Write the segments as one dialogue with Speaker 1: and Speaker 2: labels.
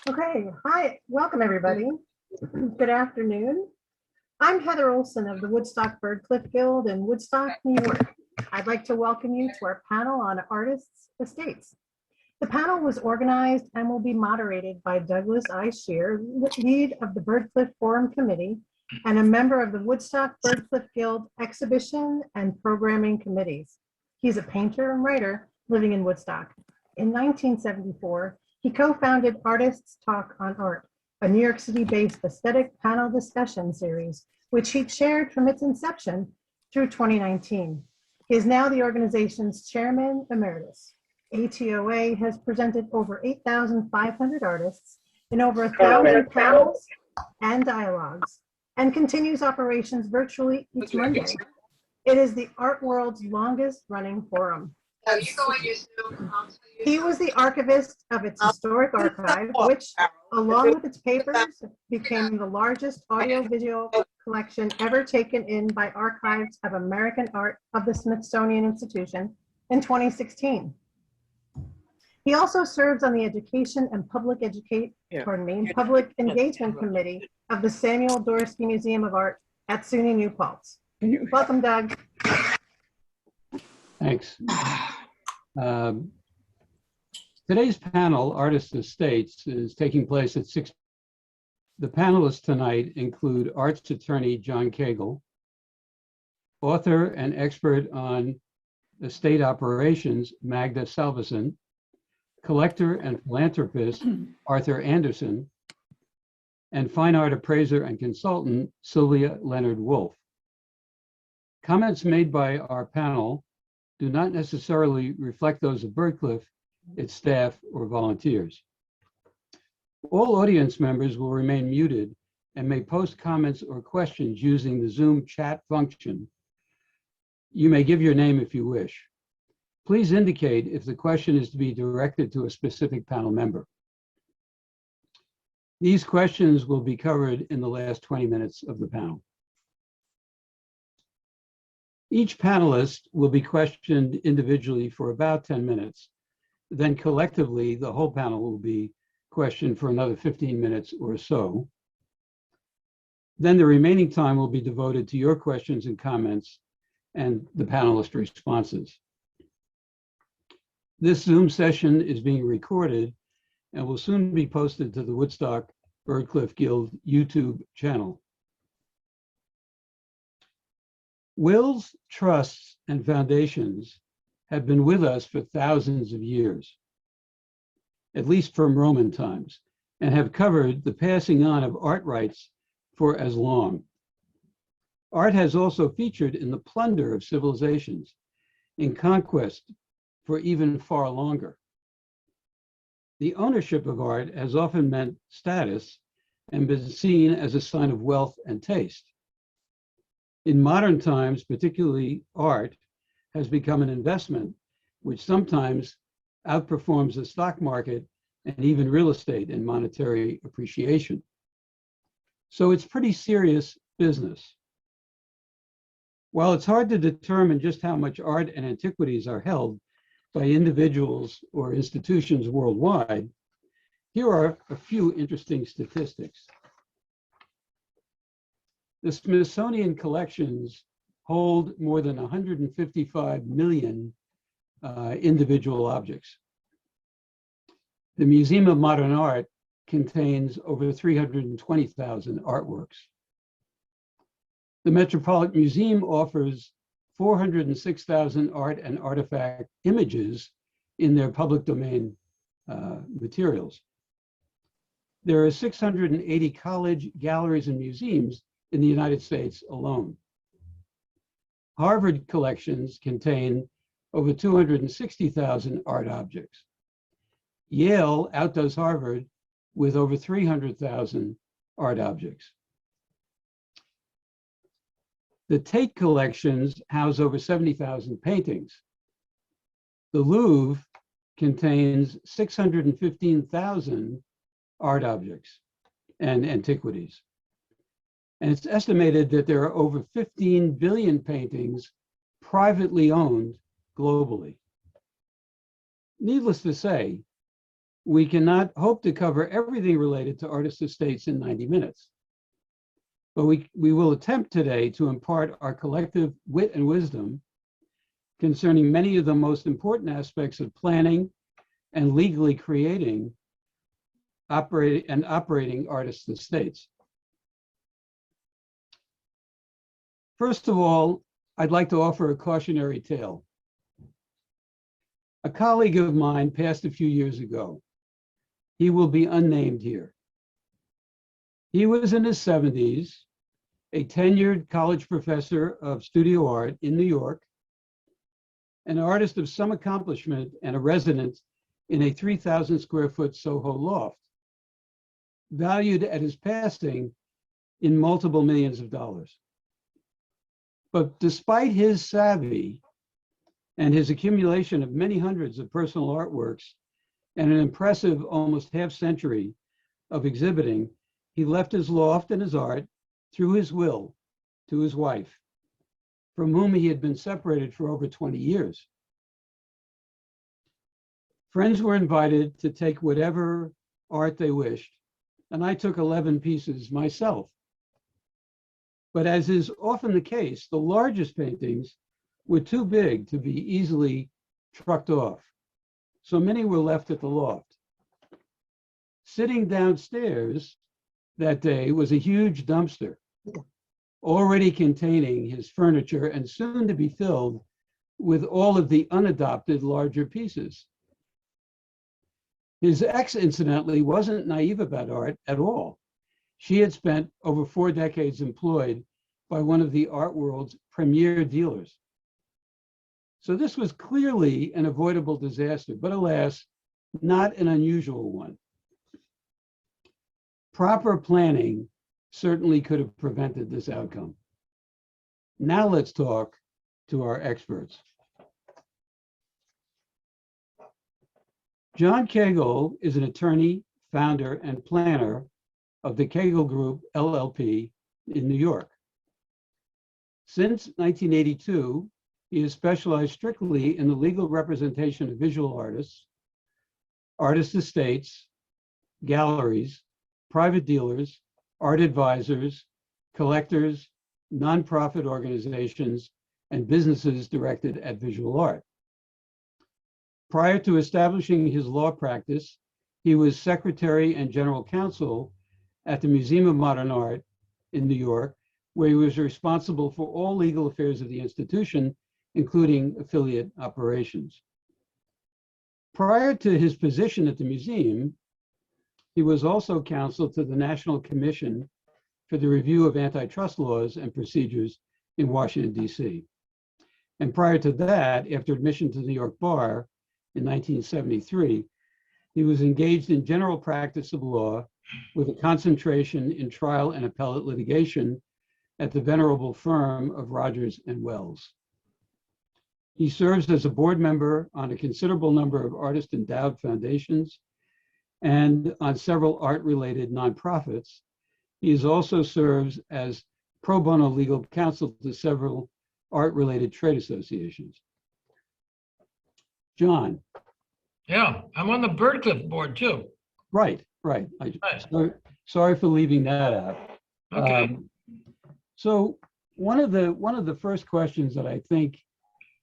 Speaker 1: Okay, hi, welcome everybody. Good afternoon. I'm Heather Olson of the Woodstock Byrdcliffe Guild in Woodstock, New York. I'd like to welcome you to our panel on artists' estates. The panel was organized and will be moderated by Douglas I. Shear, lead of the Byrdcliffe Forum Committee and a member of the Woodstock Byrdcliffe Guild Exhibition and Programming Committees. He's a painter and writer living in Woodstock. In 1974, he co-founded Artists Talk on Art, a New York City-based aesthetic panel discussion series, which he chaired from its inception through 2019. He is now the organization's chairman emeritus. ATOA has presented over 8,500 artists in over 1,000 panels and dialogues, and continues operations virtually each Monday. It is the art world's longest running forum. He was the archivist of its historic archive, which, along with its papers, became the largest audio-visual collection ever taken in by Archives of American Art of the Smithsonian Institution in 2016. He also serves on the Education and Public Engagement Committee of the Samuel Dorsky Museum of Art at SUNY New Paltz. Welcome, Doug.
Speaker 2: Thanks. Today's panel, Artists' Estates, is taking place at 6. The panelists tonight include arts attorney John Koegel, author and expert on estate operations Magda Salvesen, collector and philanthropist Arthur Anderson, and fine art appraiser and consultant Sylvia Leonard Wolf. Comments made by our panel do not necessarily reflect those of Byrdcliffe, its staff, or volunteers. All audience members will remain muted and may post comments or questions using the Zoom chat function. You may give your name if you wish. Please indicate if the question is to be directed to a specific panel member. These questions will be covered in the last 20 minutes of the panel. Each panelist will be questioned individually for about 10 minutes. Then collectively, the whole panel will be questioned for another 15 minutes or so. Then the remaining time will be devoted to your questions and comments and the panelist responses. This Zoom session is being recorded and will soon be posted to the Woodstock Byrdcliffe Guild YouTube channel. Wills, trusts, and foundations have been with us for thousands of years, at least from Roman times, and have covered the passing on of art rights for as long. Art has also featured in the plunder of civilizations, in conquest for even far longer. The ownership of art has often meant status and been seen as a sign of wealth and taste. In modern times, particularly art has become an investment which sometimes outperforms the stock market and even real estate in monetary appreciation. So it's pretty serious business. While it's hard to determine just how much art and antiquities are held by individuals or institutions worldwide, here are a few interesting statistics. The Smithsonian collections hold more than 155 million individual objects. The Museum of Modern Art contains over 320,000 artworks. The Metropolitan Museum offers 406,000 art and artifact images in their public domain materials. There are 680 college galleries and museums in the United States alone. Harvard collections contain over 260,000 art objects. Yale outdoes Harvard with over 300,000 art objects. The Tate collections house over 70,000 paintings. The Louvre contains 615,000 art objects and antiquities. And it's estimated that there are over 15 billion paintings privately owned globally. Needless to say, we cannot hope to cover everything related to artist estates in 90 minutes. But we will attempt today to impart our collective wit and wisdom concerning many of the most important aspects of planning and legally creating operating artist estates. First of all, I'd like to offer a cautionary tale. A colleague of mine passed a few years ago. He will be unnamed here. He was in his 70s, a tenured college professor of studio art in New York, an artist of some accomplishment and a resident in a 3,000 square foot Soho loft, valued at his passing in multiple millions of dollars. But despite his savvy and his accumulation of many hundreds of personal artworks and an impressive almost half century of exhibiting, he left his loft and his art through his will to his wife, from whom he had been separated for over 20 years. Friends were invited to take whatever art they wished, and I took 11 pieces myself. But as is often the case, the largest paintings were too big to be easily trucked off, so many were left at the loft. Sitting downstairs that day was a huge dumpster, already containing his furniture and soon to be filled with all of the unadopted larger pieces. His ex, incidentally, wasn't naive about art at all. She had spent over 4 decades employed by one of the art world's premier dealers. So this was clearly an avoidable disaster, but alas, not an unusual one. Proper planning certainly could have prevented this outcome. Now let's talk to our experts. John Koegel is an attorney, founder, and planner of the Koegel Group, LLP, in New York. Since 1982, he has specialized strictly in the legal representation of visual artists, artist estates, galleries, private dealers, art advisors, collectors, nonprofit organizations, and businesses directed at visual art. Prior to establishing his law practice, he was secretary and general counsel at the Museum of Modern Art in New York, where he was responsible for all legal affairs of the institution, including affiliate operations. Prior to his position at the museum, he was also counsel to the National Commission for the Review of Antitrust Laws and Procedures in Washington, D.C. And prior to that, after admission to the New York Bar in 1973, he was engaged in general practice of law with a concentration in trial and appellate litigation at the venerable firm of Rogers and Wells. He serves as a board member on a considerable number of artist-endowed foundations and on several art-related nonprofits. He also serves as pro bono legal counsel to several art-related trade associations. John.
Speaker 3: Yeah, I'm on the Byrdcliffe Board too.
Speaker 2: Right. Sorry for leaving that out.
Speaker 3: Okay.
Speaker 2: So one of the first questions that I think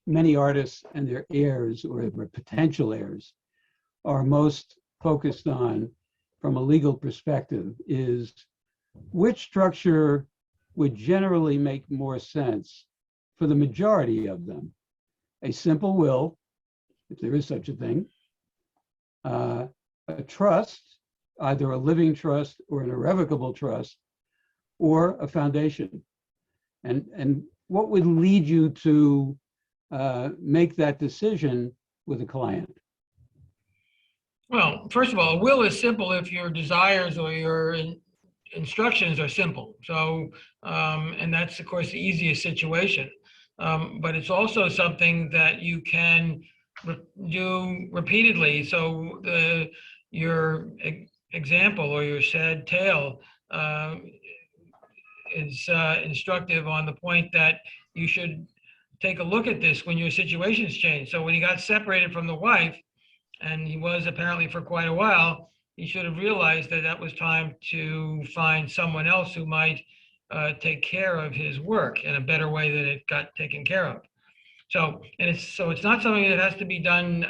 Speaker 2: many artists and their heirs or their potential heirs are most focused on from a legal perspective is which structure would generally make more sense for the majority of them. A simple will, if there is such a thing, a trust, either a living trust or an irrevocable trust, or a foundation. And what would lead you to make that decision with a client?
Speaker 3: Well, first of all, a will is simple if your desires or your instructions are simple. So, and that's of course the easiest situation. But it's also something that you can do repeatedly. So your example or your sad tale is instructive on the point that you should take a look at this when your situations change. So when he got separated from the wife, and he was apparently for quite a while, he should have realized that that was time to find someone else who might take care of his work in a better way than it got taken care of. So, it's not something that has to be done,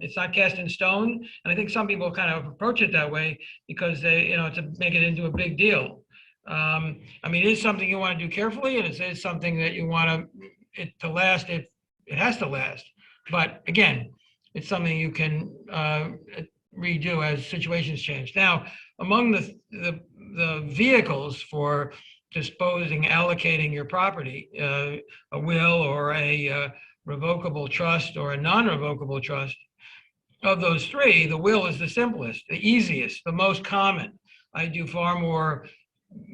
Speaker 3: it's not cast in stone. And I think some people kind of approach it that way because they, to make it into a big deal. I mean, it is something you want to do carefully, and it is something that you want it to last if it has to last. But again, it's something you can redo as situations change. Now, among the vehicles for allocating your property, a will or a revocable trust or a non-revocable trust, of those three, the will is the simplest, the easiest, the most common. I do far more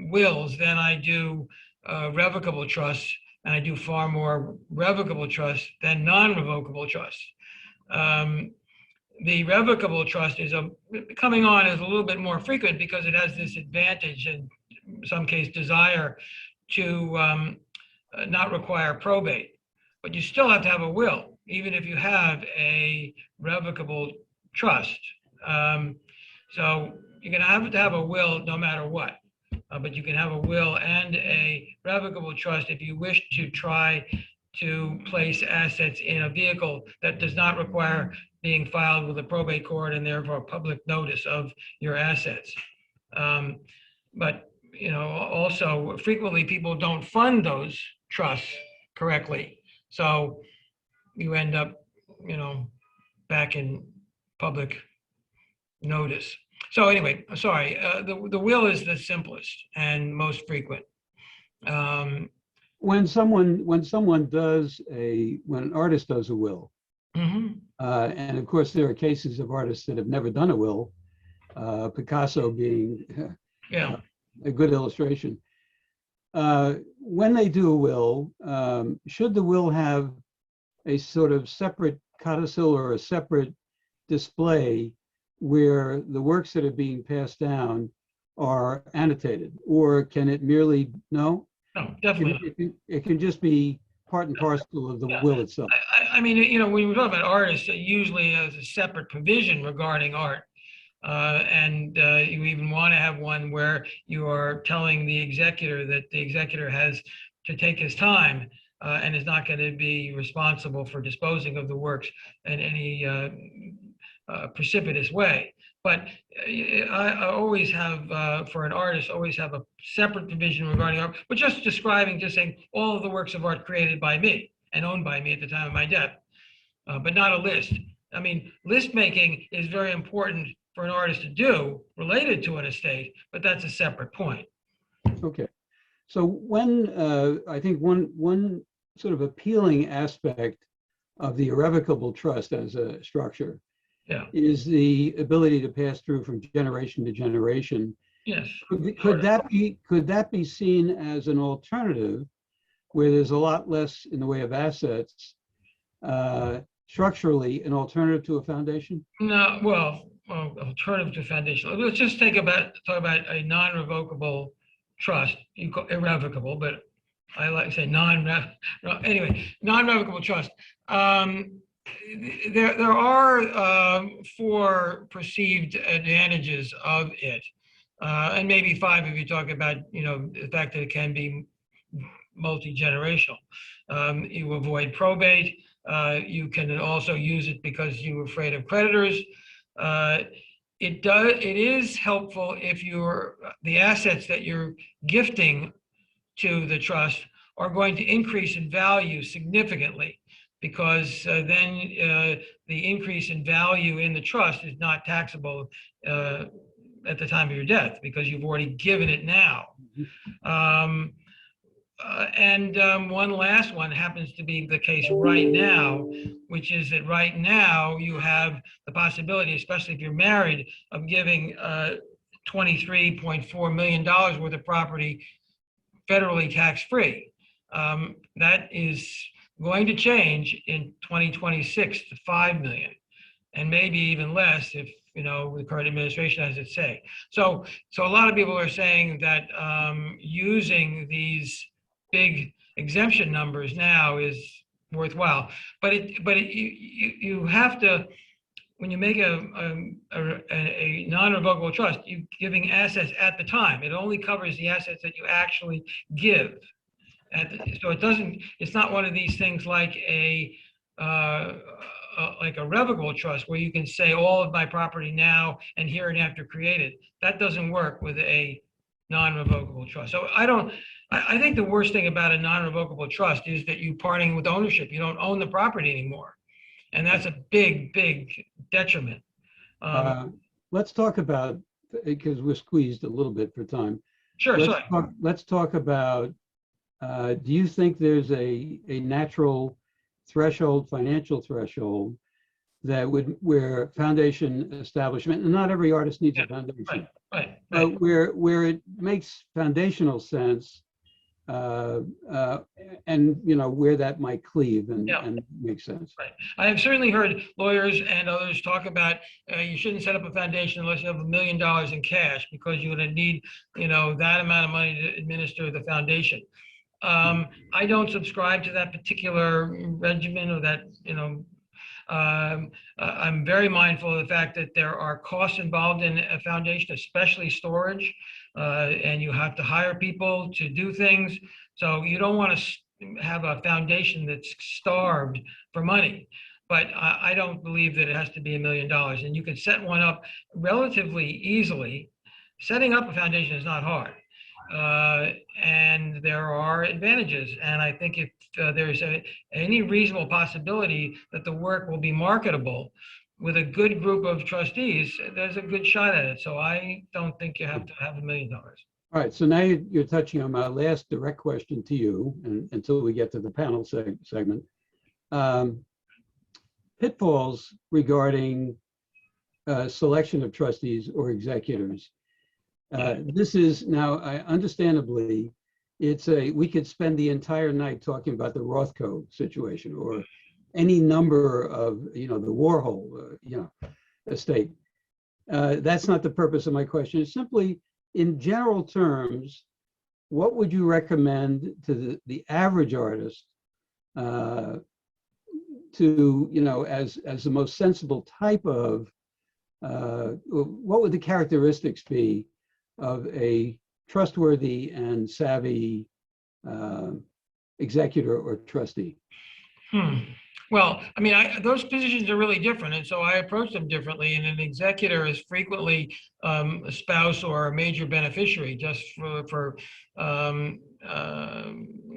Speaker 3: wills than I do revocable trusts, and I do far more revocable trusts than non-revocable trusts. The revocable trust is coming on as a little bit more frequent because it has this advantage, and in some case desire, to not require probate. But you still have to have a will, even if you have a revocable trust. So you're going to have a will no matter what. But you can have a will and a revocable trust if you wish to try to place assets in a vehicle that does not require being filed with a probate court and therefore public notice of your assets. But also frequently people don't fund those trusts correctly. So you end up, back in public notice. So anyway, sorry, the will is the simplest and most frequent.
Speaker 2: When an artist does a will, and of course there are cases of artists that have never done a will, Picasso being a good illustration. When they do a will, should the will have a sort of separate codicil or a separate display where the works that are being passed down are annotated, or can it merely, no?
Speaker 3: No, definitely.
Speaker 2: It can just be part and parcel of the will itself.
Speaker 3: I mean, when we talk about artists, it usually has a separate provision regarding art. And you even want to have one where you are telling the executor that the executor has to take his time and is not going to be responsible for disposing of the works in any precipitous way. But I always have, for an artist, always have a separate provision regarding art, but just saying all of the works of art created by me and owned by me at the time of my death, but not a list. I mean, list making is very important for an artist to do related to an estate, but that's a separate point.
Speaker 2: Okay. So I think one sort of appealing aspect of the irrevocable trust as a structure is the ability to pass through from generation to generation.
Speaker 3: Yes.
Speaker 2: Could that be seen as an alternative where there's a lot less in the way of assets, structurally an alternative to a foundation?
Speaker 3: No, well, alternative to foundation. Let's just talk about a non-revocable trust. You call irrevocable, but I like to say non-revocable trust. There are 4 perceived advantages of it, and maybe 5 if you talk about the fact that it can be multi-generational. You avoid probate. You can also use it because you're afraid of creditors. It is helpful if the assets that you're gifting to the trust are going to increase in value significantly, because then the increase in value in the trust is not taxable at the time of your death because you've already given it now. One last one happens to be the case right now, which is that right now you have the possibility, especially if you're married, of giving $23.4 million worth of property federally tax-free. That is going to change in 2026 to 5 million, and maybe even less if the current administration has its say. So a lot of people are saying that using these big exemption numbers now is worthwhile, but you have to when you make a non-revocable trust, you're giving assets at the time. It only covers the assets that you actually give. So it's not one of these things like a revocable trust where you can say all of my property now and hereinafter created. That doesn't work with a non-revocable trust. So I think the worst thing about a non-revocable trust is that you're parting with ownership. You don't own the property anymore. And that's a big, big detriment.
Speaker 2: Let's talk about, because we're squeezed a little bit for time.
Speaker 3: Sure,
Speaker 2: let's talk about, do you think there's a natural threshold, financial threshold, that where foundation establishment, and not every artist needs a foundation,
Speaker 3: right.
Speaker 2: But where it makes foundational sense, and where that might cleave and make sense.
Speaker 3: Right. I have certainly heard lawyers and others talk about you shouldn't set up a foundation unless you have $1 million in cash, because you're going to need that amount of money to administer the foundation. I don't subscribe to that particular regimen, or that I'm very mindful of the fact that there are costs involved in a foundation, especially storage, and you have to hire people to do things. So you don't want to have a foundation that's starved for money. But I don't believe that it has to be $1 million. And you can set one up relatively easily. Setting up a foundation is not hard. And there are advantages. And I think if there's any reasonable possibility that the work will be marketable with a good group of trustees, there's a good shot at it. So I don't think you have to have $1 million.
Speaker 2: All right, so now you're touching on my last direct question to you, and until we get to the panel segment. Pitfalls regarding selection of trustees or executors. This is now, understandably, we could spend the entire night talking about the Rothko situation, or any number of, the Warhol, estate. That's not the purpose of my question. It's simply, in general terms, what would you recommend to the average artist to, as the most sensible type of, what would the characteristics be of a trustworthy and savvy executor or trustee?
Speaker 3: Well, I mean, those positions are really different, and so I approach them differently. And an executor is frequently a spouse or a major beneficiary, just for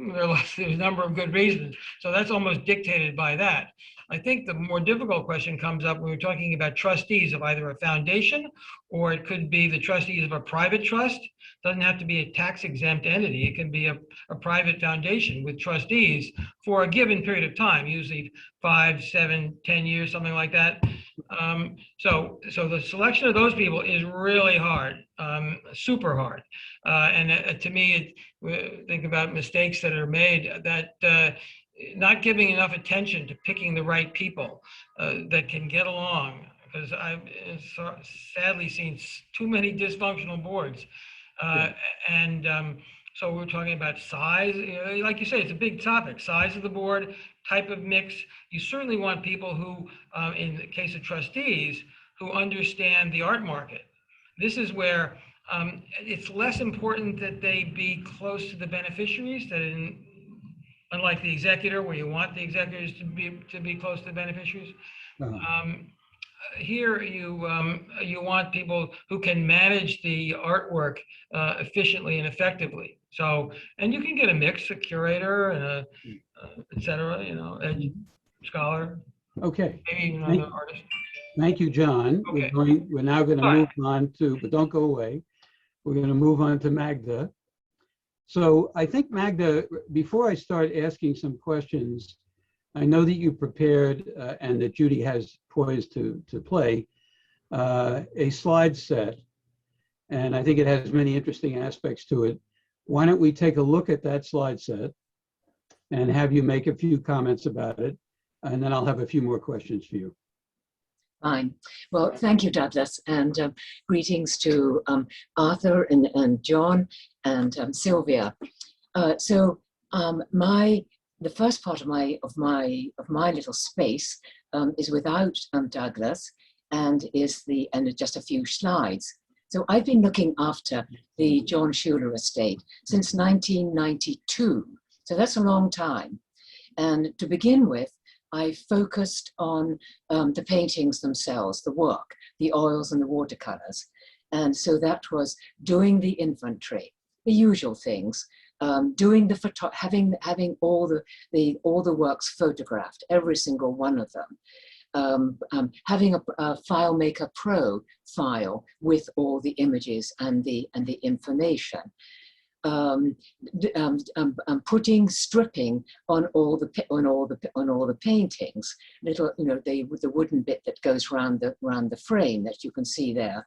Speaker 3: there's a number of good reasons. So that's almost dictated by that. I think the more difficult question comes up when we're talking about trustees of either a foundation, or it could be the trustees of a private trust. Doesn't have to be a tax-exempt entity. It can be a private foundation with trustees for a given period of time, usually 5, 7, 10 years, something like that. So the selection of those people is really hard, super hard. And to me, think about mistakes that are made, that not giving enough attention to picking the right people that can get along, because I've sadly seen too many dysfunctional boards. So we're talking about size, like you say, it's a big topic, size of the board, type of mix. You certainly want people who, in the case of trustees, who understand the art market. This is where it's less important that they be close to the beneficiaries, unlike the executor, where you want the executors to be close to the beneficiaries. Here you want people who can manage the artwork efficiently and effectively. So, and you can get a mix, a curator and a et cetera, a scholar.
Speaker 2: Okay.
Speaker 3: Maybe even another artist.
Speaker 2: Thank you, John.
Speaker 3: Okay.
Speaker 2: We're now going to move on to, but don't go away. We're going to move on to Magda. So I think, Magda, before I start asking some questions, I know that you prepared and that Judy has poised to play a slide set, and I think it has many interesting aspects to it. Why don't we take a look at that slide set and have you make a few comments about it, and then I'll have a few more questions for you.
Speaker 4: Fine. Well, thank you, Douglas, and greetings to Arthur and John and Sylvia. The first part of my little space is without Douglas, and just a few slides. So I've been looking after the Johnschuler Estate since 1992. So that's a long time. And to begin with, I focused on the paintings themselves, the work, the oils and the watercolors. And so that was doing the inventory, the usual things, doing the having all the works photographed, every single one of them. Having a FileMaker Pro file with all the images and the information. Stripping on all the paintings, little, the wooden bit that goes around the frame that you can see there.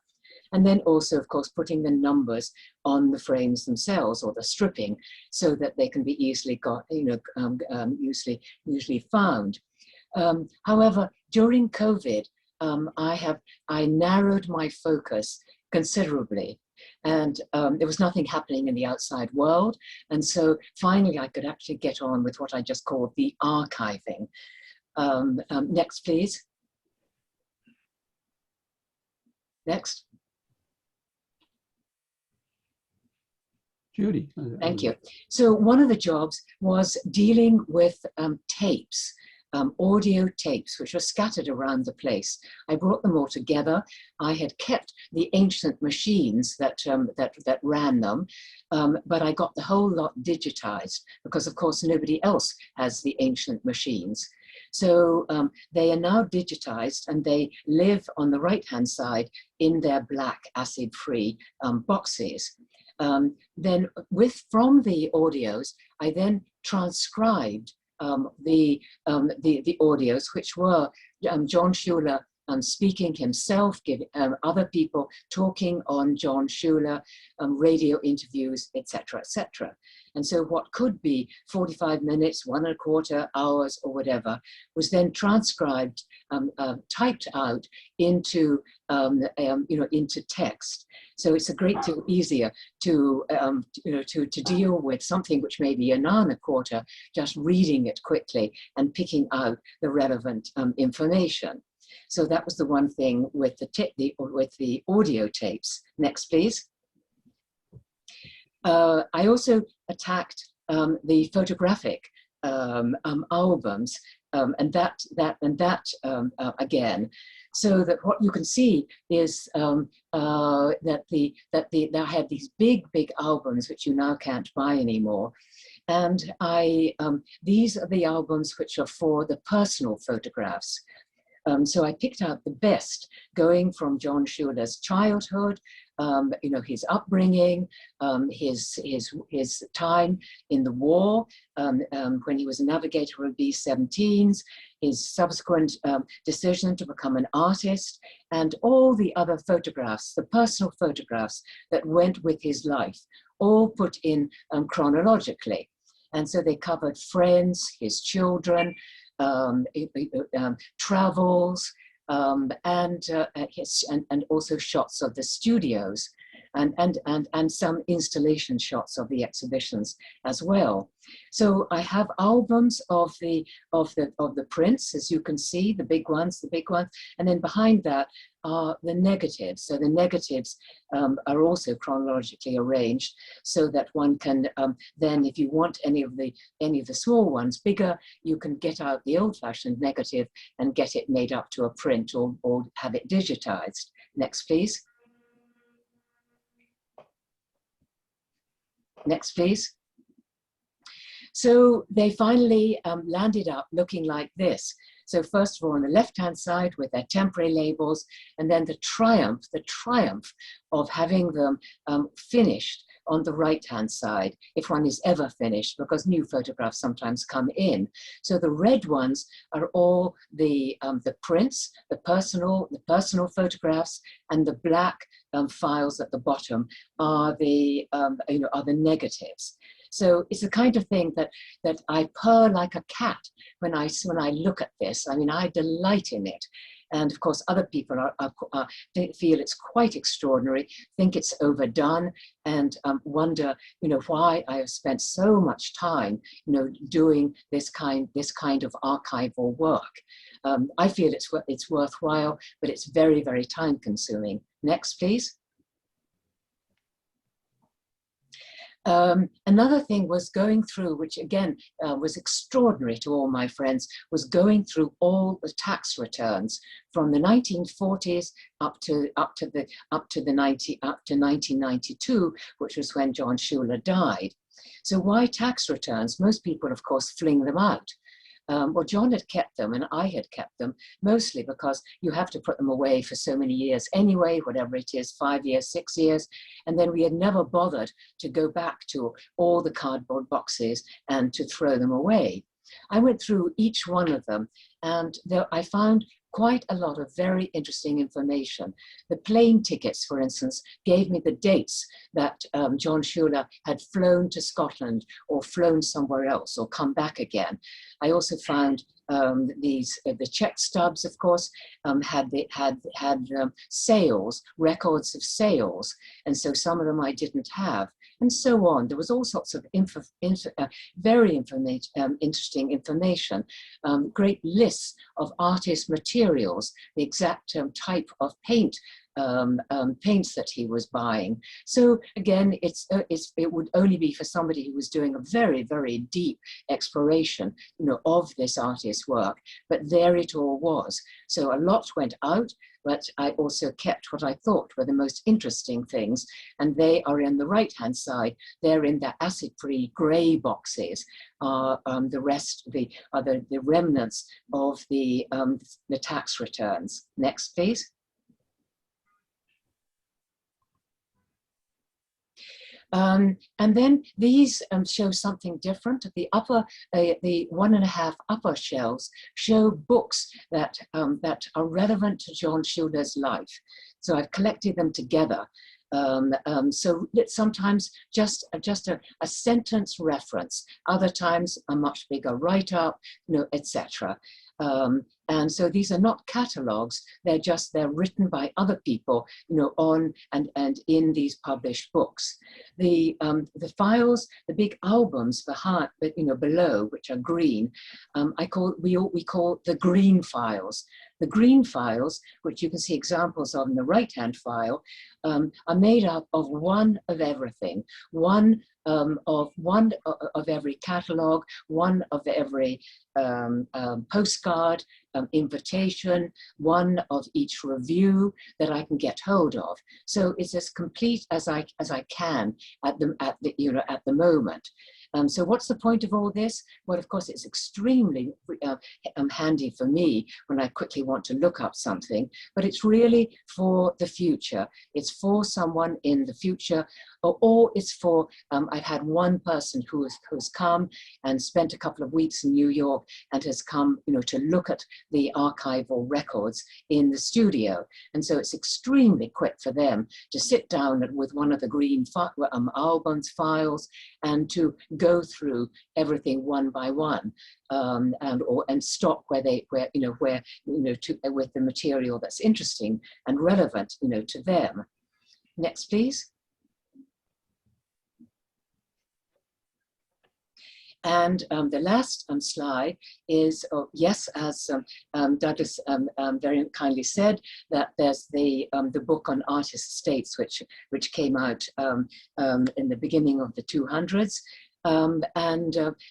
Speaker 4: And then also, of course, putting the numbers on the frames themselves, or the stripping, so that they can be easily usually found. However, during COVID, I narrowed my focus considerably, and there was nothing happening in the outside world. And so finally, I could actually get on with what I just called the archiving. Next, please. Next.
Speaker 2: Judy.
Speaker 4: Thank you. So one of the jobs was dealing with tapes. Audio tapes, which were scattered around the place. I brought them all together. I had kept the ancient machines that ran them, but I got the whole lot digitized because, of course, nobody else has the ancient machines. So they are now digitized, and they live on the right-hand side in their black acid-free boxes. Then from the audios, I then transcribed the audios, which were Johnschuler speaking himself, giving other people talking on Johnschuler, radio interviews, etc., etc. And so what could be 45 minutes, 1¼ hours, or whatever, was then transcribed, typed out into into text. So it's a great deal easier to deal with something which may be an hour and a quarter, just reading it quickly and picking out the relevant information. So that was the one thing with the audio tapes. Next, please. I also attacked the photographic albums, and that again, so that what you can see is that I had these big albums which you now can't buy anymore, and these are the albums which are for the personal photographs. So I picked out the best, going from Johnschuler's childhood, his upbringing, his time in the war, when he was a navigator of B-17s, his subsequent decision to become an artist, and all the other photographs, the personal photographs that went with his life, all put in chronologically. And so they covered friends, his children, travels, and also shots of the studios, and some installation shots of the exhibitions as well. So I have albums of the prints, as you can see, the big ones, and then behind that are the negatives. So the negatives are also chronologically arranged, so that one can then, if you want any of the small ones bigger, you can get out the old-fashioned negative and get it made up to a print, or have it digitized. Next, please. Next, please. So they finally landed up looking like this. So first of all, on the left-hand side with their temporary labels, and then the triumph of having them finished on the right-hand side, if one is ever finished, because new photographs sometimes come in. So the red ones are all the prints, the personal photographs, and the black files at the bottom are the negatives. So it's the kind of thing that I purr like a cat when I look at this. I mean, I delight in it. And of course, other people feel it's quite extraordinary, think it's overdone, and wonder, why I have spent so much time, doing this kind of archival work. I feel it's worthwhile, but it's very, very time consuming. Next, please. Another thing was going through, which again was extraordinary to all my friends, was going through all the tax returns from the 1940s up to 1992, which was when Johnschuler died. So why tax returns? Most people, of course, fling them out. Well, John had kept them and I had kept them, mostly because you have to put them away for so many years anyway, whatever it is, 5 years, 6 years. And then we had never bothered to go back to all the cardboard boxes and to throw them away. I went through each one of them, and I found quite a lot of very interesting information. The plane tickets, for instance, gave me the dates that Johnschuler had flown to Scotland or flown somewhere else or come back again. I also found the check stubs, of course, had sales, records of sales, and so some of them I didn't have, and so on. There was all sorts of very interesting information, great lists of artist materials, the exact type of paints that he was buying. So again, it would only be for somebody who was doing a very, very deep exploration, of this artist's work. But there it all was. So a lot went out, but I also kept what I thought were the most interesting things, and they are in the right-hand side. They're in the acid-free grey boxes. The rest, the remnants of the tax returns. Next, please. And then these show something different. The 1.5 upper shelves show books that are relevant to Johnschuler's life. So I've collected them together. So it's sometimes just a sentence reference, other times a much bigger write-up, etc. And so these are not catalogues, they're written by other people, on and in these published books. The files, the big albums behind, below, which are green, we call the green files. The green files, which you can see examples of in the right-hand file, are made up of one of everything, one of every catalogue, one of every postcard, invitation, one of each review that I can get hold of. So it's as complete as I can at the moment. So what's the point of all this? Well, of course, it's extremely handy for me when I quickly want to look up something, but it's really for the future. It's for someone in the future, or it's for, I've had one person who's come and spent a couple of weeks in New York and has come, to look at the archival records in the studio. And so it's extremely quick for them to sit down with one of the green albums files and to go through everything one by one, and stop with the material that's interesting and relevant, to them. Next, please. And the last slide is, yes, as Douglas very kindly said, that there's the book on artist estates, which came out in the beginning of the 200s.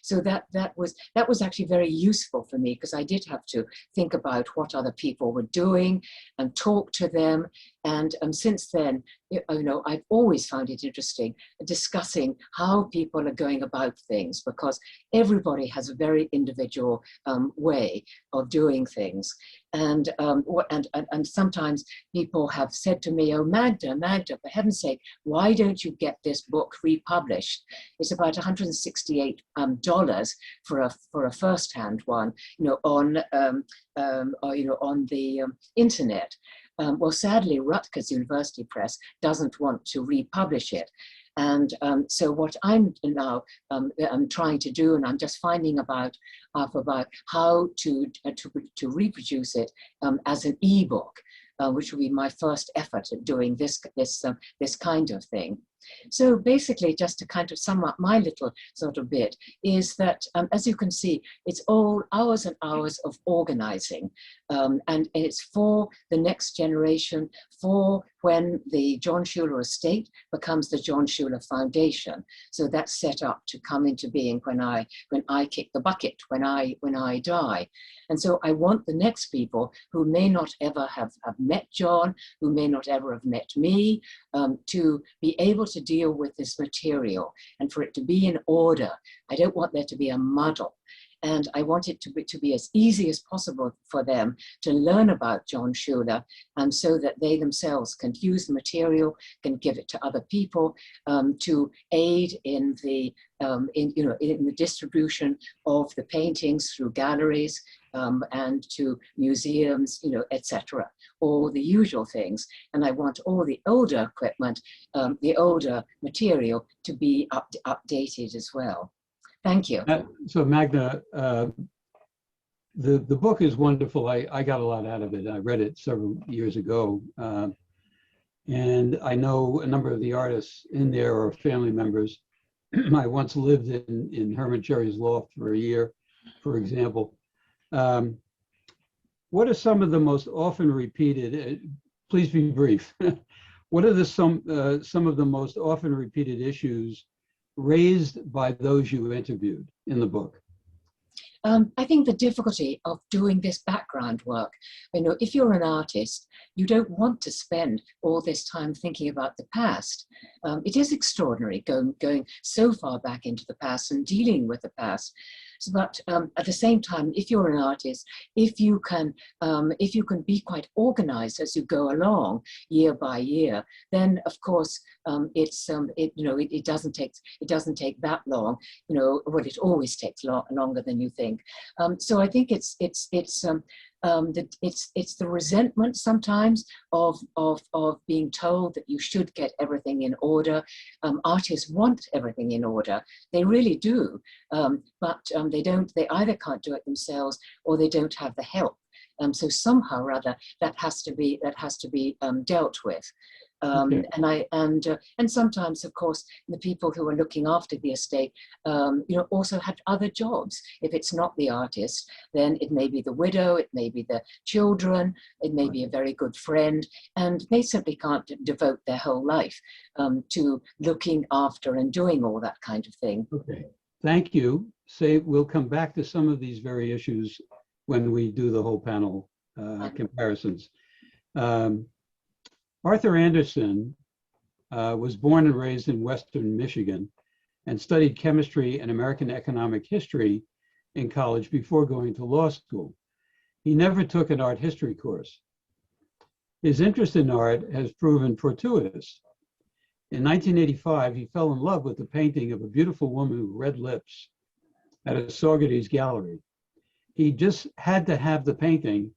Speaker 4: So that was actually very useful for me, because I did have to think about what other people were doing and talk to them. And since then, I've always found it interesting discussing how people are going about things, because everybody has a very individual way of doing things. And sometimes people have said to me, "Oh, Magda, for heaven's sake, why don't you get this book republished? It's about $168 for a first-hand one, on the internet." Well, sadly, Rutgers University Press doesn't want to republish it. So what I'm now I'm trying to do, and I'm just finding about how to reproduce it as an ebook, which will be my first effort at doing this kind of thing. So basically, just to kind of sum up my little sort of bit, is that, as you can see, it's all hours and hours of organizing. And it's for the next generation, for when the Johnschuler Estate becomes the Johnschuler Foundation. So that's set up to come into being when I kick the bucket, when I die. And so I want the next people who may not ever have met John, who may not ever have met me, to be able to deal with this material and for it to be in order. I don't want there to be a muddle. And I want it to be as easy as possible for them to learn about Johnschuler, and so that they themselves can use the material, can give it to other people, to aid in the distribution of the paintings through galleries and to museums, etc. All the usual things. And I want all the older equipment, the older material, to be updated as well. Thank you.
Speaker 2: So Magda, the book is wonderful. I got a lot out of it. I read it several years ago. And I know a number of the artists in there are family members. I once lived in Herman Cherry's loft for a year, for example. What are some of the most often repeated, please be brief. What are some of the most often repeated issues raised by those you interviewed in the book?
Speaker 4: I think the difficulty of doing this background work, if you're an artist, you don't want to spend all this time thinking about the past. It is extraordinary going so far back into the past and dealing with the past. But at the same time, if you're an artist, if you can be quite organized as you go along year by year, then of course it doesn't take that long. It always takes longer than you think. So I think it's the resentment sometimes of being told that you should get everything in order. Artists want everything in order. They really do, but they don't. They either can't do it themselves or they don't have the help. So somehow or other that has to be dealt with.
Speaker 2: Okay.
Speaker 4: And sometimes, of course, the people who are looking after the estate, also have other jobs. If it's not the artist, then it may be the widow, it may be the children, it may be a very good friend, and they simply can't devote their whole life to looking after and doing all that kind of thing.
Speaker 2: Okay, thank you. We'll come back to some of these very issues when we do the whole panel comparisons. Arthur Anderson was born and raised in Western Michigan and studied chemistry and American economic history in college before going to law school. He never took an art history course. His interest in art has proven fortuitous. In 1985, he fell in love with the painting of a beautiful woman with red lips at a Saugerties gallery. He just had to have the painting,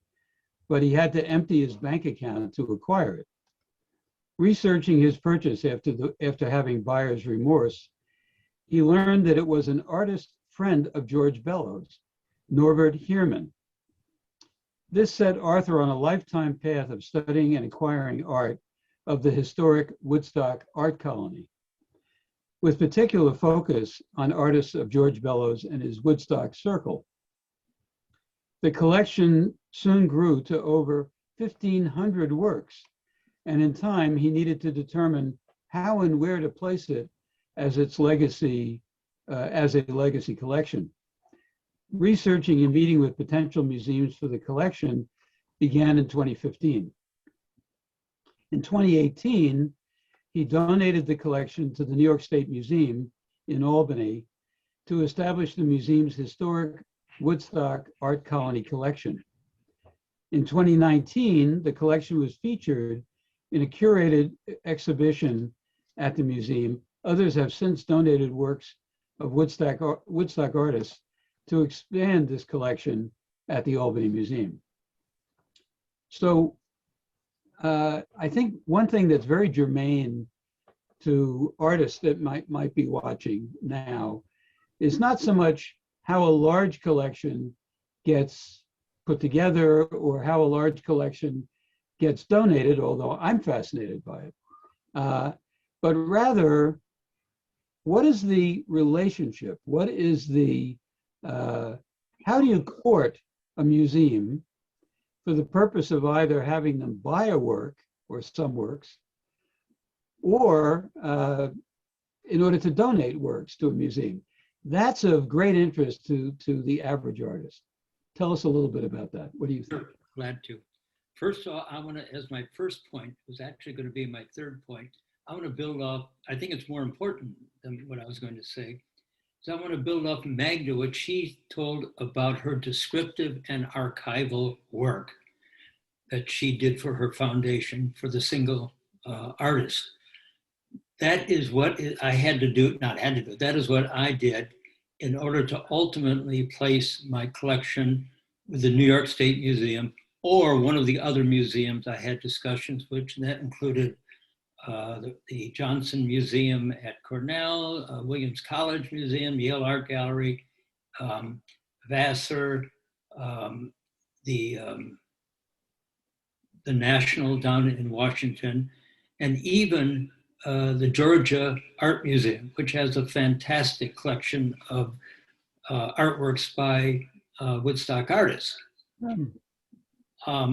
Speaker 2: but he had to empty his bank account to acquire it. Researching his purchase after having buyer's remorse, he learned that it was an artist friend of George Bellows, Norbert Hierman. This set Arthur on a lifetime path of studying and acquiring art of the historic Woodstock art colony, with particular focus on artists of George Bellows and his Woodstock circle. The collection soon grew to over 1,500 works, and in time, he needed to determine how and where to place it as its legacy, as a legacy collection. Researching and meeting with potential museums for the collection began in 2015. In 2018, he donated the collection to the New York State Museum in Albany to establish the museum's historic Woodstock Art Colony collection. In 2019, the collection was featured in a curated exhibition at the museum. Others have since donated works of Woodstock artists to expand this collection at the Albany Museum. So I think one thing that's very germane to artists that might be watching now is not so much how a large collection gets put together or how a large collection gets donated, although I'm fascinated by it, but rather, what is the relationship? What is the, how do you court a museum for the purpose of either having them buy a work or some works, or in order to donate works to a museum? That's of great interest to the average artist. Tell us a little bit about that. What do you think?
Speaker 5: Glad to. First of all, I want to, as my first point, was actually going to be my third point, I want to build off, I think it's more important than what I was going to say. So I want to build off Magda, what she told about her descriptive and archival work that she did for her foundation for the single artist. That is what I had to do, not had to do, that is what I did in order to ultimately place my collection with the New York State Museum or one of the other museums I had discussions with, and that included the Johnson Museum at Cornell, Williams College Museum, Yale Art Gallery, Vassar, the National down in Washington, and even the Georgia Art Museum, which has a fantastic collection of artworks by Woodstock artists,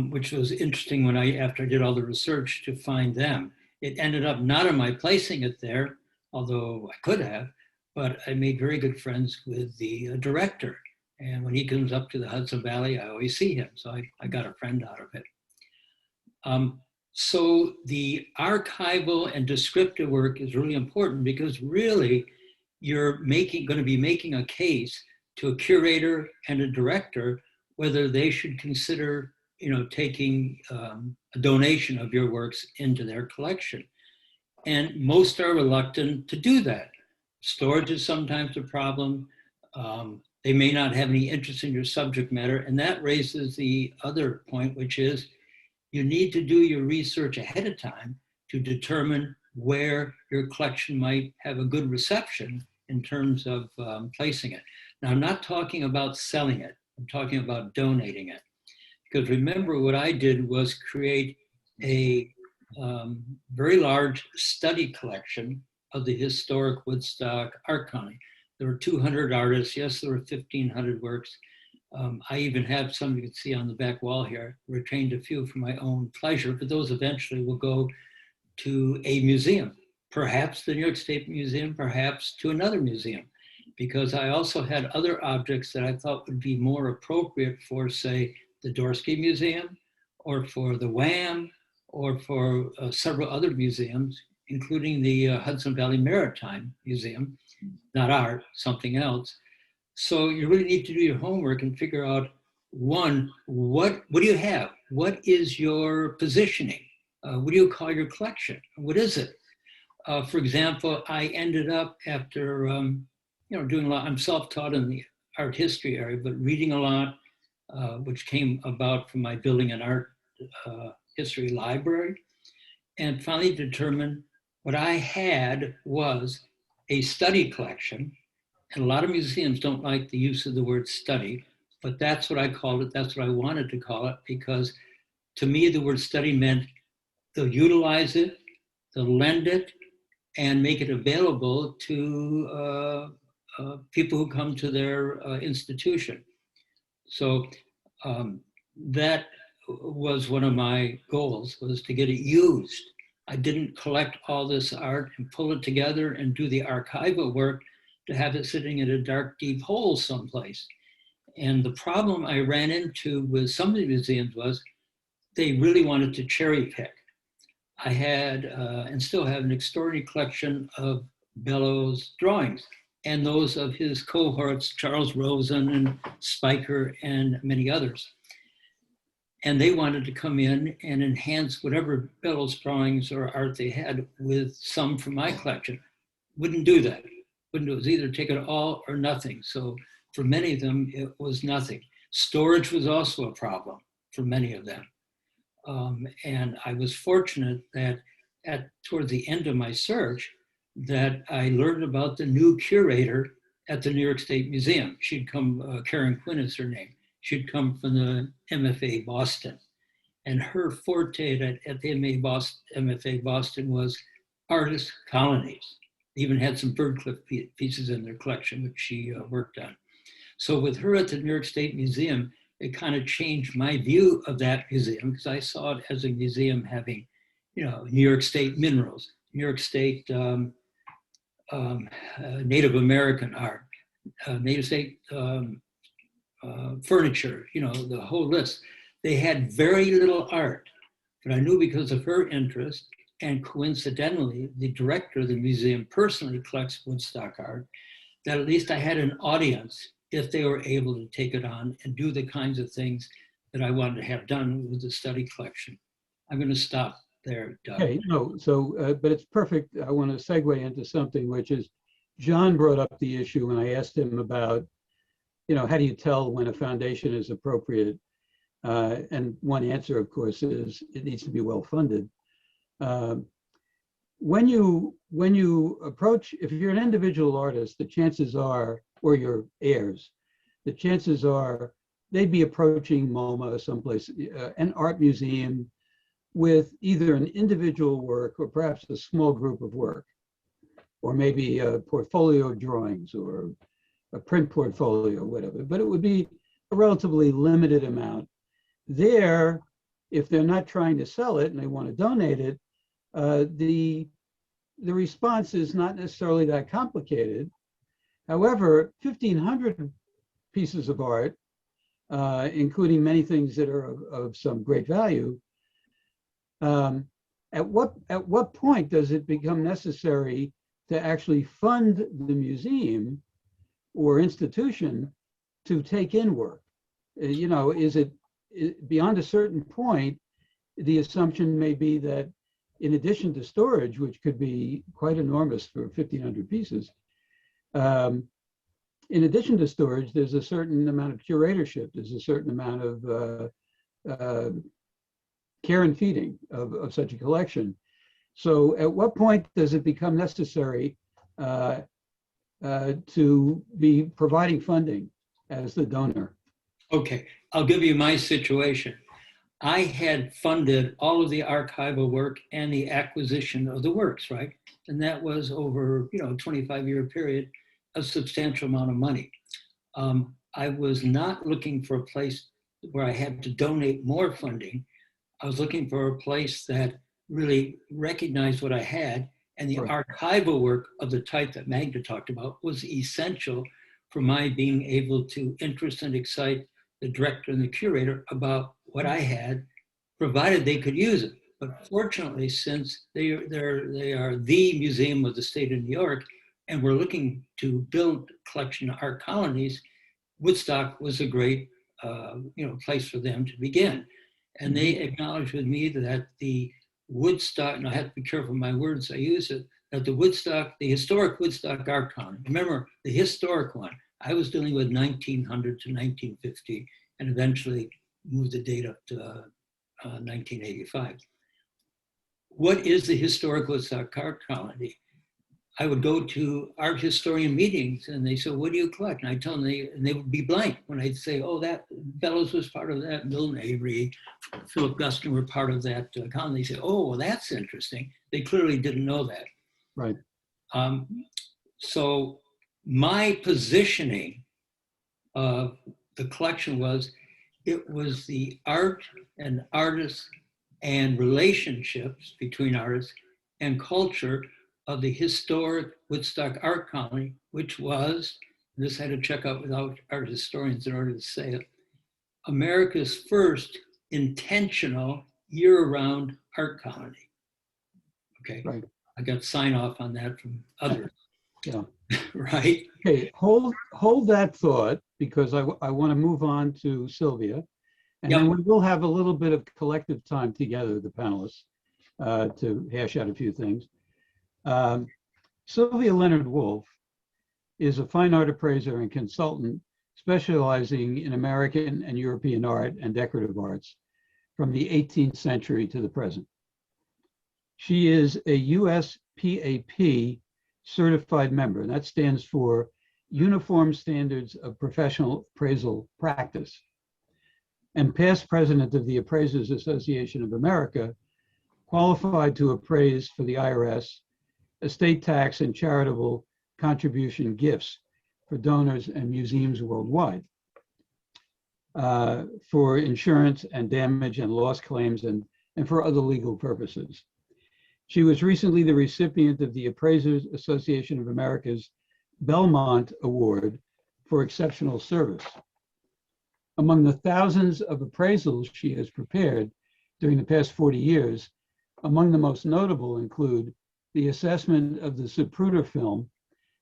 Speaker 5: which was interesting when after I did all the research to find them. It ended up not in my placing it there, although I could have, but I made very good friends with the director. And when he comes up to the Hudson Valley, I always see him. So I got a friend out of it. So the archival and descriptive work is really important because really you're going to be making a case to a curator and a director whether they should consider taking a donation of your works into their collection. And most are reluctant to do that. Storage is sometimes a problem. They may not have any interest in your subject matter. And that raises the other point, which is you need to do your research ahead of time to determine where your collection might have a good reception in terms of placing it. Now, I'm not talking about selling it. I'm talking about donating it. Because remember, what I did was create a very large study collection of the historic Woodstock art colony. There were 200 artists. Yes, there were 1,500 works. I even have some you can see on the back wall here. Retained a few for my own pleasure, but those eventually will go to a museum, perhaps the New York State Museum, perhaps to another museum, because I also had other objects that I thought would be more appropriate for, say, the Dorsky Museum, or for the WAM, or for several other museums, including the Hudson Valley Maritime Museum, not art, something else. So you really need to do your homework and figure out, one, what do you have? What is your positioning? What do you call your collection? What is it? For example, I ended up after doing a lot, I'm self-taught in the art history area, but reading a lot, which came about from my building an art history library, and finally determined what I had was a study collection. And a lot of museums don't like the use of the word study, but that's what I called it. That's what I wanted to call it, because to me, the word study meant they'll utilize it, they'll lend it, and make it available to people who come to their institution. So that was one of my goals, was to get it used. I didn't collect all this art and pull it together and do the archival work to have it sitting in a dark, deep hole someplace. And the problem I ran into with some of the museums was they really wanted to cherry pick. I had, and still have, an extraordinary collection of Bellows drawings and those of his cohorts, Charles Rosen and Spiker and many others. And they wanted to come in and enhance whatever Bellows drawings or art they had with some from my collection. Wouldn't do that. Wouldn't do it. It was either take it all or nothing. So for many of them, it was nothing. Storage was also a problem for many of them. And I was fortunate that towards the end of my search, that I learned about the new curator at the New York State Museum. She'd come, Karen Quinn is her name. She'd come from the MFA Boston. And her forte at the MFA Boston was artist colonies. They even had some Byrdcliffe pieces in their collection, which she worked on. So with her at the New York State Museum, it kind of changed my view of that museum, because I saw it as a museum having, you know, New York State minerals, New York State Native American art, Native State furniture, you know, the whole list. They had very little art, but I knew because of her interest, and coincidentally, the director of the museum personally collects Woodstock art, that at least I had an audience if they were able to take it on and do the kinds of things that I wanted to have done with the study collection. I'm going to stop there, Doug.
Speaker 2: Okay, no, so, but it's perfect. I want to segue into something, which is John brought up the issue when I asked him about, you know, how do you tell when a foundation is appropriate? And one answer, of course, is it needs to be well funded. When you approach, if you're an individual artist, the chances are, or your heirs, the chances are they'd be approaching MoMA, someplace, an art museum, with either an individual work or perhaps a small group of work, or maybe a portfolio of drawings or a print portfolio, whatever, but it would be a relatively limited amount. There, if they're not trying to sell it and they want to donate it, the response is not necessarily that complicated. However, 1,500 pieces of art, including many things that are of some great value, at what point does it become necessary to actually fund the museum or institution to take in work? You know, is it beyond a certain point, the assumption may be that in addition to storage, which could be quite enormous for 1,500 pieces, in addition to storage, there's a certain amount of curatorship, there's a certain amount of care and feeding of such a collection. So at what point does it become necessary to be providing funding as the donor?
Speaker 5: Okay, I'll give you my situation. I had funded all of the archival work and the acquisition of the works, right? And that was over, you know, a 25-year period, a substantial amount of money. I was not looking for a place where I had to donate more funding. I was looking for a place that really recognized what I had, and the archival work of the type that Magda talked about was essential for my being able to interest and excite the director and the curator about what I had, provided they could use it. But fortunately, since they are the museum of the state of New York, and we're looking to build collection of art colonies, Woodstock was a great place for them to begin. And they acknowledged with me that the Woodstock, and I have to be careful of my words I use it, that the historic Woodstock art colony, remember the historic one, I was dealing with 1900 to 1950, and eventually moved the date up to 1985. What is the historic Woodstock art colony? I would go to art historian meetings and they said, what do you collect? And I tell them, they would be blank when I'd say, oh, that Bellows was part of that, Milton Avery, Philip Guston were part of that colony. They say, oh, well, that's interesting. They clearly didn't know that.
Speaker 2: Right.
Speaker 5: So my positioning of the collection was, it was the art and artists and relationships between artists and culture of the historic Woodstock art colony, which was, this I had to check out without art historians in order to say it, America's first intentional year-round art colony. Okay,
Speaker 2: Right.
Speaker 5: I got sign off on that from others.
Speaker 2: Yeah.
Speaker 5: Right?
Speaker 2: Okay, hold that thought, because I want to move on to Sylvia. And then we will have a little bit of collective time together, the panelists, to hash out a few things. Sylvia Leonard Wolf is a fine art appraiser and consultant specializing in American and European art and decorative arts from the 18th century to the present. She is a USPAP certified member, and that stands for Uniform Standards of Professional Appraisal Practice, and past president of the Appraisers Association of America, qualified to appraise for the IRS, estate tax, and charitable contribution gifts for donors and museums worldwide, for insurance and damage and loss claims and for other legal purposes. She was recently the recipient of the Appraisers Association of America's Belmont Award for exceptional service. Among the thousands of appraisals she has prepared during the past 40 years, among the most notable include the assessment of the Zapruder film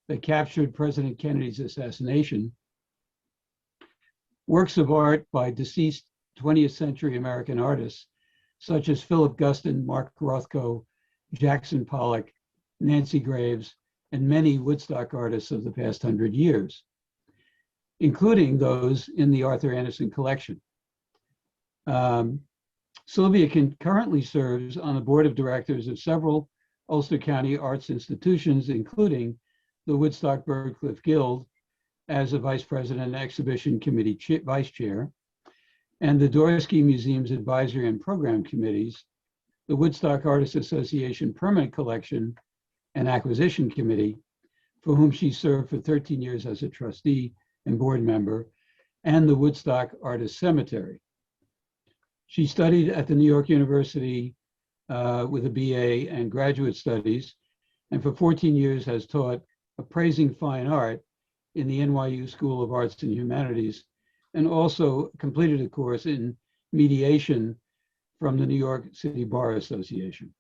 Speaker 2: that captured President Kennedy's assassination, works of art by deceased 20th century American artists such as Philip Guston, Mark Rothko, Jackson Pollock, Nancy Graves, and many Woodstock artists of the past 100 years, including those in the Arthur Anderson collection. Sylvia currently serves on the board of directors of several Ulster County arts institutions, including the Woodstock Byrdcliffe Guild as a vice president and exhibition committee vice chair, and the Dorsky Museum's advisory and program committees, the Woodstock Artists Association Permanent Collection and Acquisition Committee, for whom she served for 13 years as a trustee and board member, and the Woodstock Artists Cemetery. She studied at the New York University with a BA and graduate studies, and for 14 years has taught appraising fine art in the NYU School of Arts and Humanities, and also completed a course in mediation from the New York City Bar Association.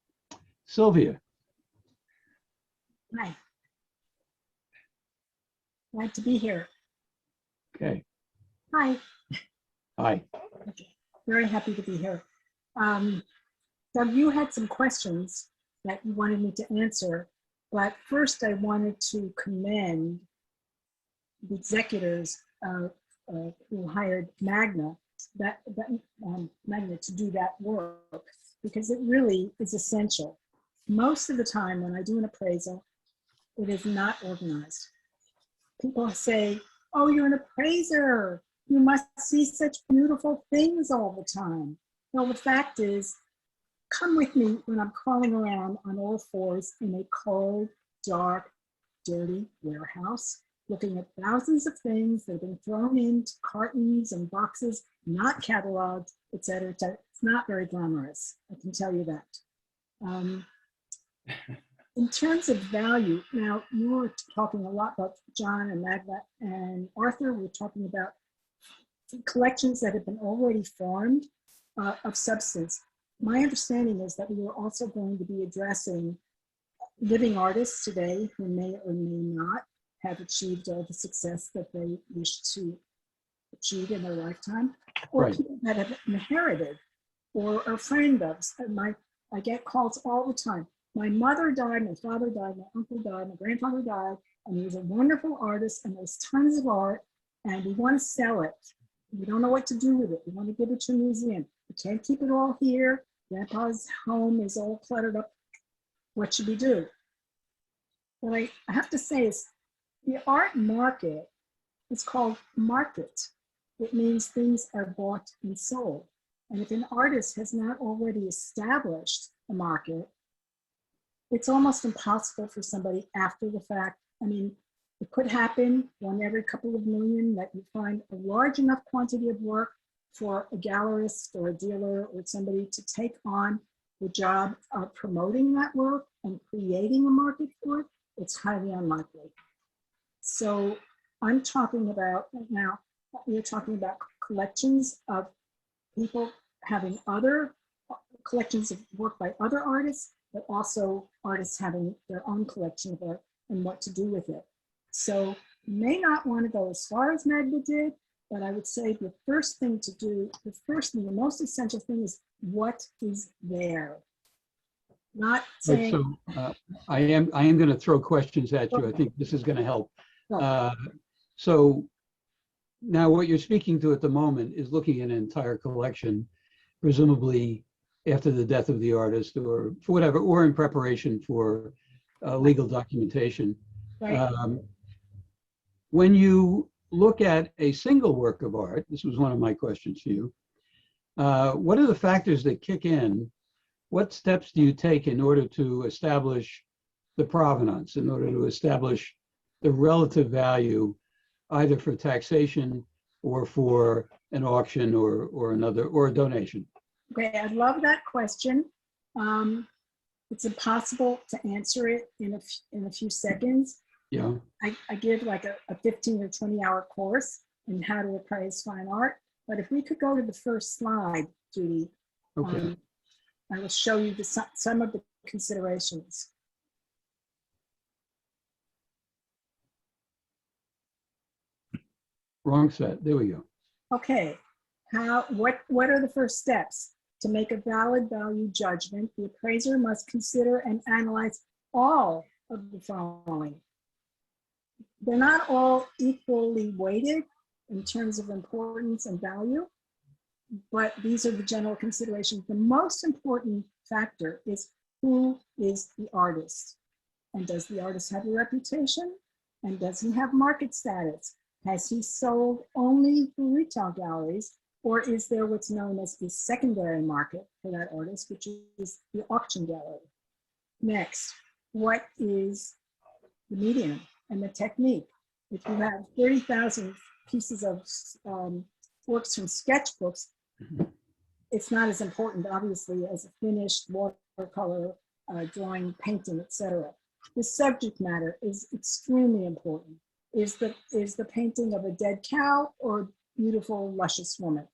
Speaker 2: Sylvia.
Speaker 6: Hi. Glad to be here.
Speaker 2: Okay.
Speaker 6: Hi.
Speaker 2: Hi.
Speaker 6: Okay. Very happy to be here. Doug, you had some questions that you wanted me to answer, but first I wanted to commend the executors who hired Magda to do that work, because it really is essential. Most of the time when I do an appraisal, it is not organized. People say, oh, you're an appraiser. You must see such beautiful things all the time. Well, the fact is, come with me when I'm crawling around on all fours in a cold, dark, dirty warehouse, looking at thousands of things that have been thrown into cartons and boxes, not cataloged, et cetera, et cetera. It's not very glamorous, I can tell you that. In terms of value, now you were talking a lot about John and Magda and Arthur. We're talking about collections that have been already formed of substance. My understanding is that we are also going to be addressing living artists today who may or may not have achieved all the success that they wish to achieve in their lifetime, or
Speaker 2: Right.
Speaker 6: people that have inherited or are friend of. I get calls all the time. My mother died, my father died, my uncle died, my grandfather died, and he was a wonderful artist, and there's tons of art, and we want to sell it. We don't know what to do with it. We want to give it to a museum. We can't keep it all here. Grandpa's home is all cluttered up. What should we do? What I have to say is the art market is called market. It means things are bought and sold. And if an artist has not already established a market, it's almost impossible for somebody after the fact. I mean, it could happen one every couple of million that you find a large enough quantity of work for a gallerist or a dealer or somebody to take on the job of promoting that work and creating a market for it. It's highly unlikely. So I'm talking about now, we're talking about collections of people having other collections of work by other artists, but also artists having their own collection of art and what to do with it. So you may not want to go as far as Magda did, but I would say the first thing to do, the most essential thing is what is there. Not saying.
Speaker 2: So I am going to throw questions at you. I think this is going to help. So now what you're speaking to at the moment is looking at an entire collection, presumably after the death of the artist or for whatever, or in preparation for legal documentation.
Speaker 1: Right.
Speaker 2: When you look at a single work of art, this was one of my questions to you, what are the factors that kick in? What steps do you take in order to establish the provenance, in order to establish the relative value, either for taxation or for an auction or a donation?
Speaker 6: Okay, I love that question. It's impossible to answer it in a few seconds.
Speaker 2: Yeah.
Speaker 6: I give like a 15 or 20-hour course in how to appraise fine art. But if we could go to the first slide, Judy,
Speaker 2: Okay.
Speaker 6: I will show you some of the considerations.
Speaker 2: Wrong set. There we go.
Speaker 6: Okay, what are the first steps? To make a valid value judgment, the appraiser must consider and analyze all of the following. They're not all equally weighted in terms of importance and value, but these are the general considerations. The most important factor is who is the artist? And does the artist have a reputation? And does he have market status? Has he sold only for retail galleries? Or is there what's known as the secondary market for that artist, which is the auction gallery? Next, what is the medium and the technique? If you have 30,000 pieces of works from sketchbooks, it's not as important, obviously, as a finished watercolor drawing, painting, etc. The subject matter is extremely important. Is the painting of a dead cow or a beautiful, luscious woman?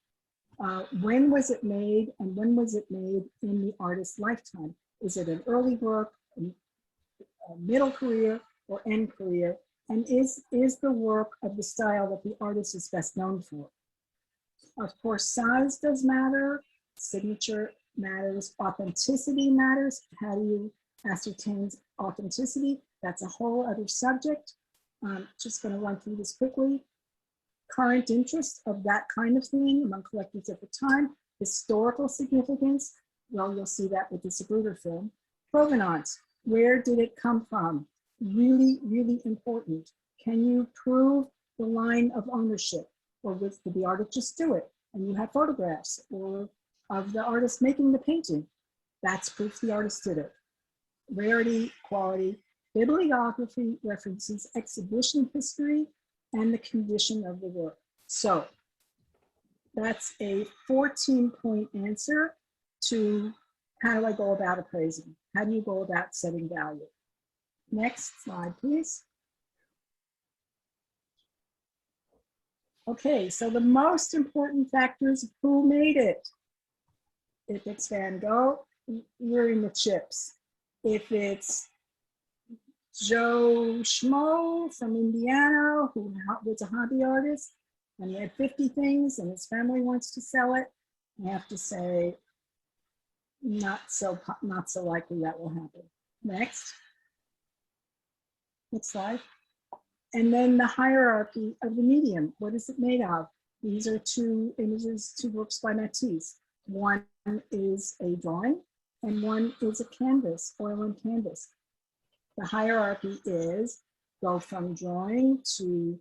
Speaker 6: When was it made, and when was it made in the artist's lifetime? Is it an early work, a middle career, or end career? And is the work of the style that the artist is best known for? Of course, size does matter, signature matters, authenticity matters. How do you ascertain authenticity? That's a whole other subject. Just going to run through this quickly. Current interest of that kind of thing among collectors at the time. Historical significance, well, you'll see that with the Zapruder film. Provenance, where did it come from? Really, really important. Can you prove the line of ownership? Or did the artist just do it? And you have photographs or of the artist making the painting. That's proof the artist did it. Rarity, quality, bibliography references, exhibition history, and the condition of the work. So that's a 14-point answer to how do I go about appraising? How do you go about setting value? Next slide, please. Okay, so the most important factors of who made it. If it's Van Gogh, you're in the chips. If it's Joe Schmo from Indiana, who was a hobby artist, and he had 50 things and his family wants to sell it, I have to say, not so likely that will happen. Next slide. And then the hierarchy of the medium. What is it made of? These are two images, two works by Matisse. One is a drawing and one is a canvas, oil and canvas. The hierarchy is go from drawing to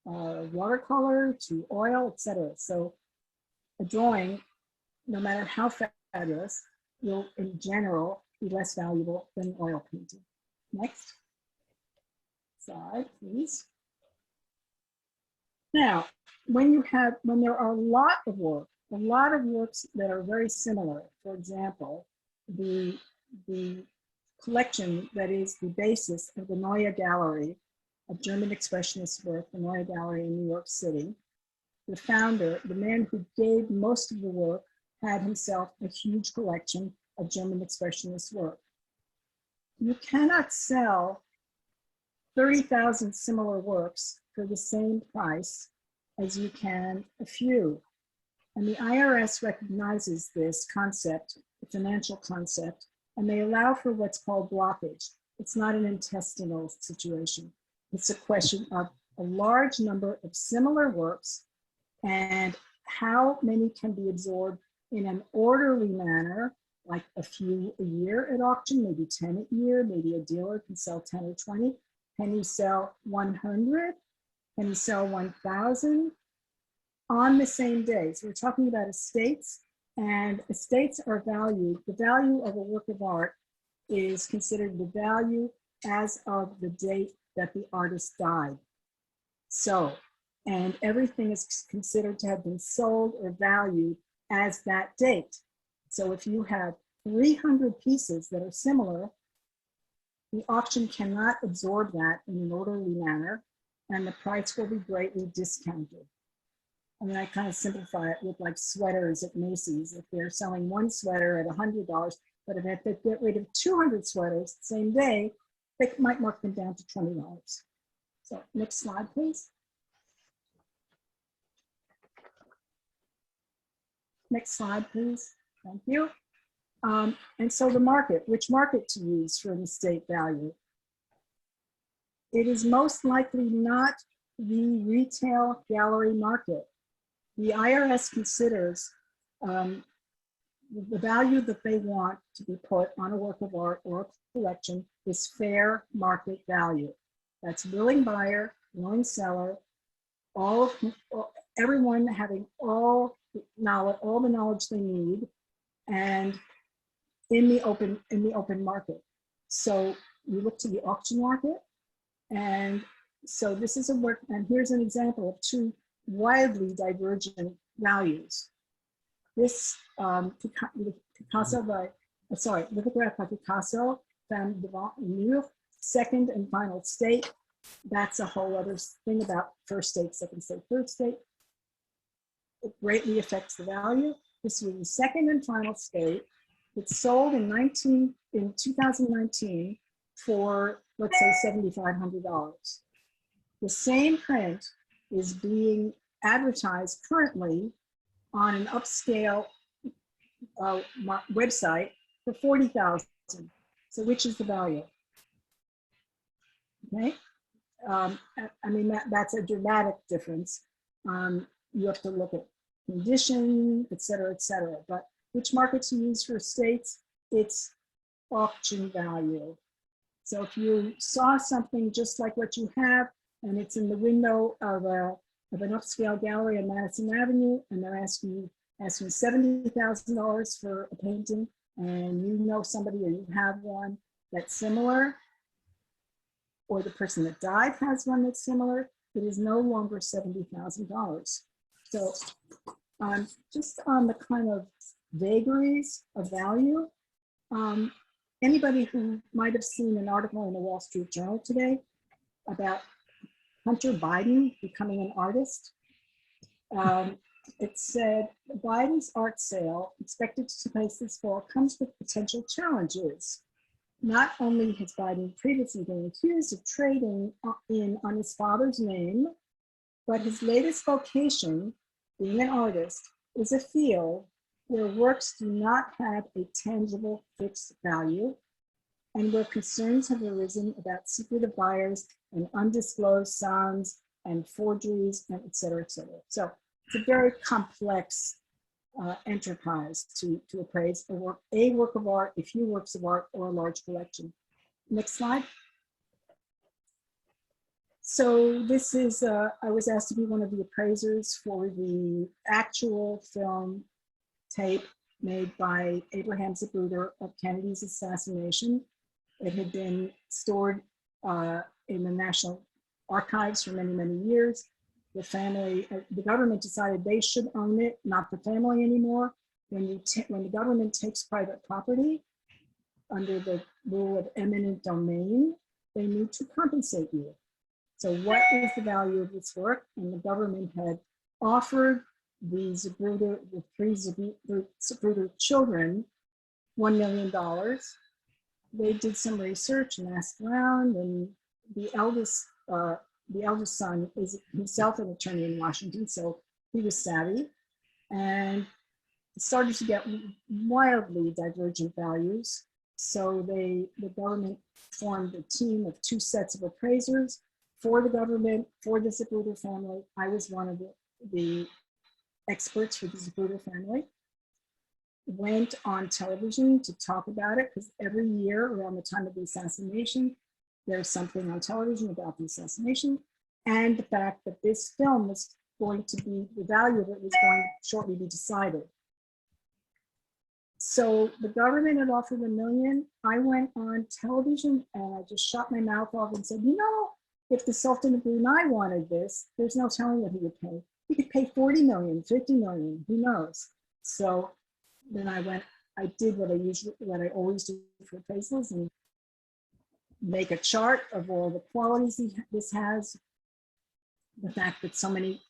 Speaker 6: watercolor to oil, etc. So a drawing, no matter how fabulous, will in general be less valuable than an oil painting. Next slide, please. Now, when there are a lot of works that are very similar, for example, the collection that is the basis of the Neue Gallery of German Expressionist work, the Neue Gallery in New York City. The founder, the man who gave most of the work, had himself a huge collection of German Expressionist work. You cannot sell 30,000 similar works for the same price as you can a few. And the IRS recognizes this concept, the financial concept, and they allow for what's called blockage. It's not an intestinal situation. It's a question of a large number of similar works and how many can be absorbed in an orderly manner like a few a year at auction, maybe 10 a year, maybe a dealer can sell 10 or 20. Can you sell 100? Can you sell 1,000 on the same day? So we're talking about estates, and estates are valued. The value of a work of art is considered the value as of the date that the artist died. So, and everything is considered to have been sold or valued as that date. So if you have 300 pieces that are similar, the auction cannot absorb that in an orderly manner, and the price will be greatly discounted. I mean, I kind of simplify it with like sweaters at Macy's. If they're selling one sweater at $100, but if they get rid of 200 sweaters the same day, they might mark them down to $20. So next slide, please. Next slide, please. Thank you. And so the market, which market to use for an estate value? It is most likely not the retail gallery market. The IRS considers the value that they want to be put on a work of art or a collection is fair market value. That's willing buyer, willing seller, everyone having all the knowledge they need, and in the open market. So you look to the auction market, and so this is a work, and here's an example of two wildly divergent values. This lithograph by Picasso, Femme devant le mur, second and final state. That's a whole other thing about first state, second state, third state. It greatly affects the value. This was the second and final state. It's sold in 2019 for, let's say, $7,500. The same print is being advertised currently on an upscale website for $40,000. So which is the value? Okay. I mean, that's a dramatic difference. You have to look at condition, et cetera, but which market to use for estates? It's auction value. So if you saw something just like what you have, and it's in the window of an upscale gallery on Madison Avenue, and they're asking $70,000 for a painting, and you know somebody or you have one that's similar, or the person that died has one that's similar, it is no longer $70,000. So just on the kind of vagaries of value, anybody who might have seen an article in the Wall Street Journal today about Hunter Biden becoming an artist, it said Biden's art sale expected to take place this fall comes with potential challenges. Not only has Biden previously been accused of trading on his father's name, but his latest vocation, being an artist, is a field where works do not have a tangible fixed value, and where concerns have arisen about secretive buyers and undisclosed sums and forgeries, and et cetera, et cetera. So it's a very complex enterprise to appraise a work of art, a few works of art, or a large collection. Next slide. So this is, I was asked to be one of the appraisers for the actual film tape made by Abraham Zapruder of Kennedy's assassination. It had been stored in the National Archives for many, many years. The family, the government decided they should own it, not the family anymore. When the government takes private property under the rule of eminent domain, they need to compensate you. So what is the value of this work? And the government had offered the three Zapruder children $1 million. They did some research and asked around, and the eldest son is himself an attorney in Washington, so he was savvy, and started to get wildly divergent values. So the government formed a team of 2 sets of appraisers for the government, for the Zapruder family. I was one of the experts for the Zapruder family. went on television to talk about it, because every year around the time of the assassination, there's something on television about the assassination, and the fact that this film was going to be, the value of it was going to shortly be decided. So the government had offered $1 million. I went on television and I just shut my mouth off and said, you know, if the Sultan of Brunei wanted this, there's no telling what he would pay. He could pay 40 million, 50 million, who knows? So then I did what I always do for appraisals, and make a chart of all the qualities this has. The fact that so many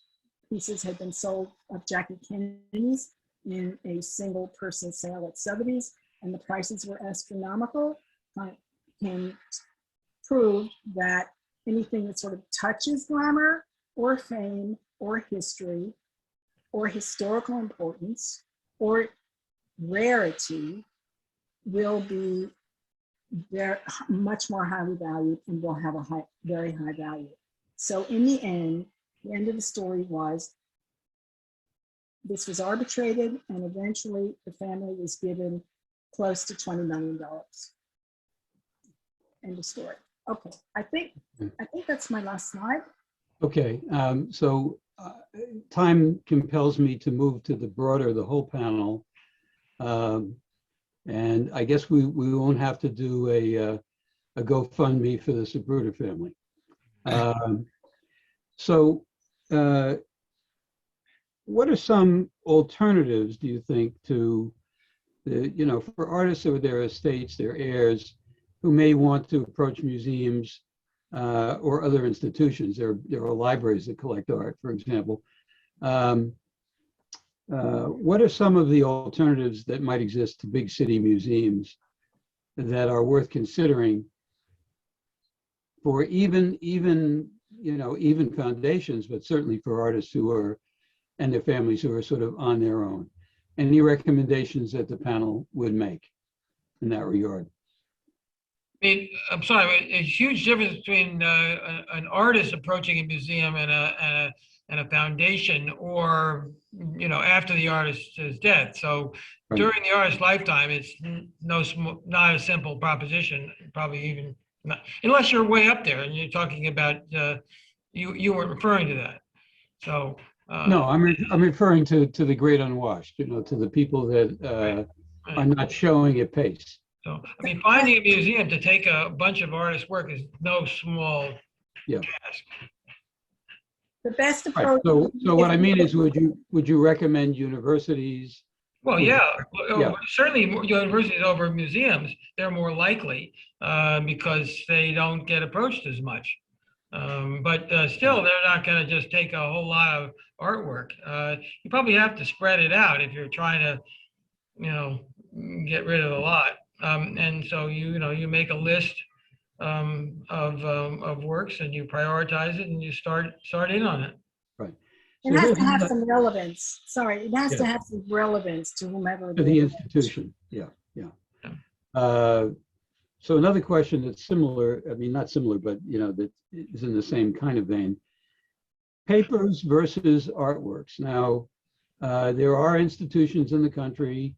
Speaker 6: pieces had been sold of Jackie Kennedy's in a single person sale at Sotheby's, and the prices were astronomical, can prove that anything that sort of touches glamour or fame or history or historical importance or rarity will be much more highly valued and will have a very high value. So in the end of the story was, this was arbitrated, and eventually the family was given close to $20 million. End of story. Okay, I think that's my last slide.
Speaker 2: Okay, so time compels me to move to the whole panel. And I guess we won't have to do a GoFundMe for the Zapruder family. What are some alternatives, do you think, to the, for artists or their estates, their heirs, who may want to approach museums or other institutions? There are libraries that collect art, for example. What are some of the alternatives that might exist to big city museums that are worth considering for even foundations, but certainly for artists who are, and their families who are sort of on their own? Any recommendations that the panel would make in that regard?
Speaker 3: I mean, I'm sorry, a huge difference between an artist approaching a museum and a foundation, or after the artist's death. So
Speaker 2: Right.
Speaker 3: During the artist's lifetime, it's not a simple proposition. Probably even not, unless you're way up there and you're talking about you weren't referring to that. So
Speaker 2: No, I'm referring to the great unwashed, to the people that are not showing at pace.
Speaker 3: So, I mean, finding a museum to take a bunch of artists' work is no small task.
Speaker 6: The best
Speaker 2: Right.
Speaker 6: approach.
Speaker 2: So what I mean is, would you recommend universities?
Speaker 3: Well, yeah,
Speaker 2: Yeah.
Speaker 3: certainly universities over museums, they're more likely because they don't get approached as much. But still, they're not going to just take a whole lot of artwork. You probably have to spread it out if you're trying to, get rid of a lot. And so you make a list of works, and you prioritize it, and you start in on it.
Speaker 2: Right.
Speaker 6: It has to have some relevance. Sorry, it has to
Speaker 2: Yeah.
Speaker 6: have some relevance to whomever.
Speaker 2: To the institution. Yeah. So another question that's similar, I mean, not similar, but that is in the same kind of vein. Papers versus artworks. Now, there are institutions in the country.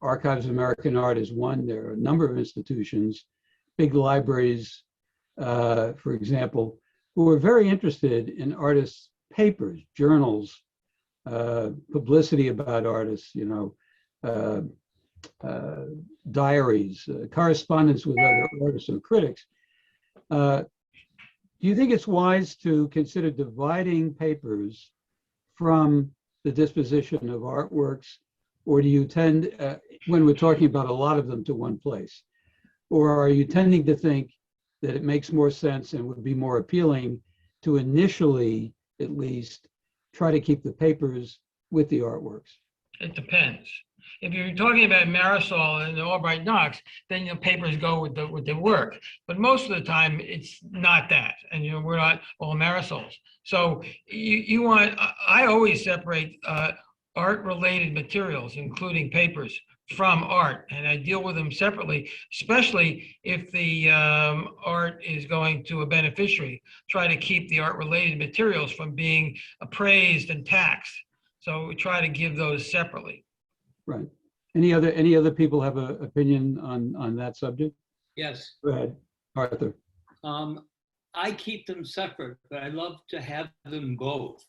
Speaker 2: Archives of American Art is one. There are a number of institutions, big libraries, for example, who are very interested in artists' papers, journals, publicity about artists, diaries, correspondence with other artists or critics. Do you think it's wise to consider dividing papers from the disposition of artworks, or do you tend, when we're talking about a lot of them, to one place? Or are you tending to think that it makes more sense and would be more appealing to initially, at least, try to keep the papers with the artworks?
Speaker 3: It depends. If you're talking about Marisol and the Albright Knox, then papers go with the work. But most of the time, it's not that, and we're not all Marisols. So I always separate art-related materials, including papers, from art, and I deal with them separately, especially if the art is going to a beneficiary. Try to keep the art-related materials from being appraised and taxed. So we try to give those separately.
Speaker 2: Right. Any other people have an opinion on that subject?
Speaker 5: Yes.
Speaker 2: Go ahead, Arthur.
Speaker 5: I keep them separate, but I love to have them both.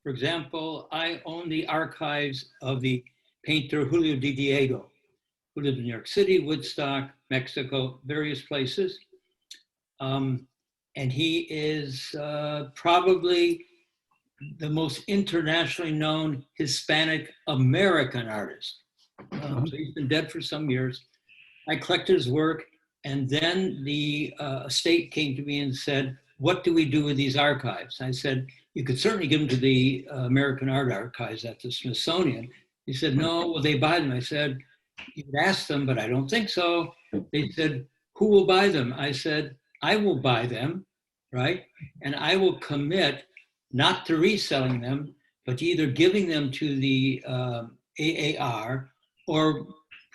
Speaker 5: For example, I own the archives of the painter Julio Di Diego, who lived in New York City, Woodstock, Mexico, various places. And he is probably the most internationally known Hispanic American artist. So he's been dead for some years. I collected his work, and then the estate came to me and said, what do we do with these archives? I said, you could certainly give them to the American Art Archives at the Smithsonian. He said, no, will they buy them? I said, you could ask them, but I don't think so. They said, who will buy them? I said, I will buy them, right? And I will commit not to reselling them, but to either giving them to the AAR or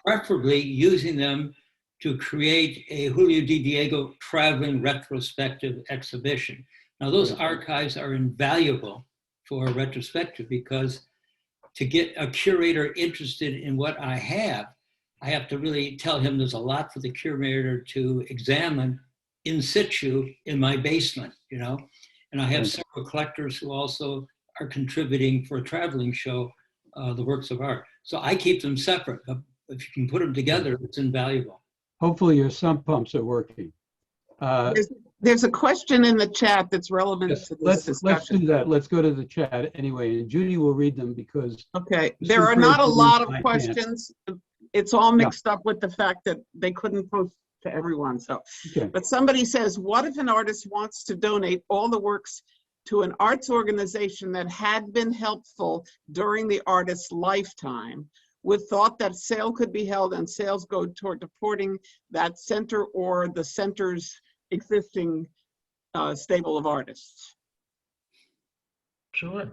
Speaker 5: preferably using them to create a Julio Di Diego traveling retrospective exhibition. Now, those archives are invaluable for a retrospective because to get a curator interested in what I have to really tell him there's a lot for the curator to examine in situ in my basement, you know? And I have several collectors who also are contributing for a traveling show, the works of art. So I keep them separate. If you can put them together, it's invaluable.
Speaker 2: Hopefully your sump pumps are working.
Speaker 7: There's a question in the chat that's relevant
Speaker 2: Yes,
Speaker 7: to this
Speaker 2: let's
Speaker 7: discussion.
Speaker 2: do that. Let's go to the chat anyway, and Judy will read them because
Speaker 7: Okay, there are not a lot of questions. It's all mixed up with the fact that they couldn't post to everyone, so.
Speaker 2: Okay.
Speaker 7: But somebody says, what if an artist wants to donate all the works to an arts organization that had been helpful during the artist's lifetime, with thought that sale could be held and sales go toward supporting that center or the center's existing stable of artists?
Speaker 3: Sure.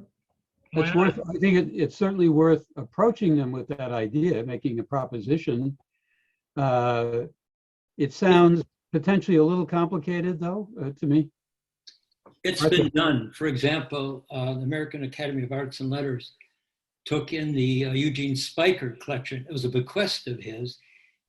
Speaker 2: It's worth, I think it's certainly worth approaching them with that idea, making a proposition. It sounds potentially a little complicated though, to me.
Speaker 5: It's been done. For example, the American Academy of Arts and Letters took in the Eugene Spiker collection. It was a bequest of his.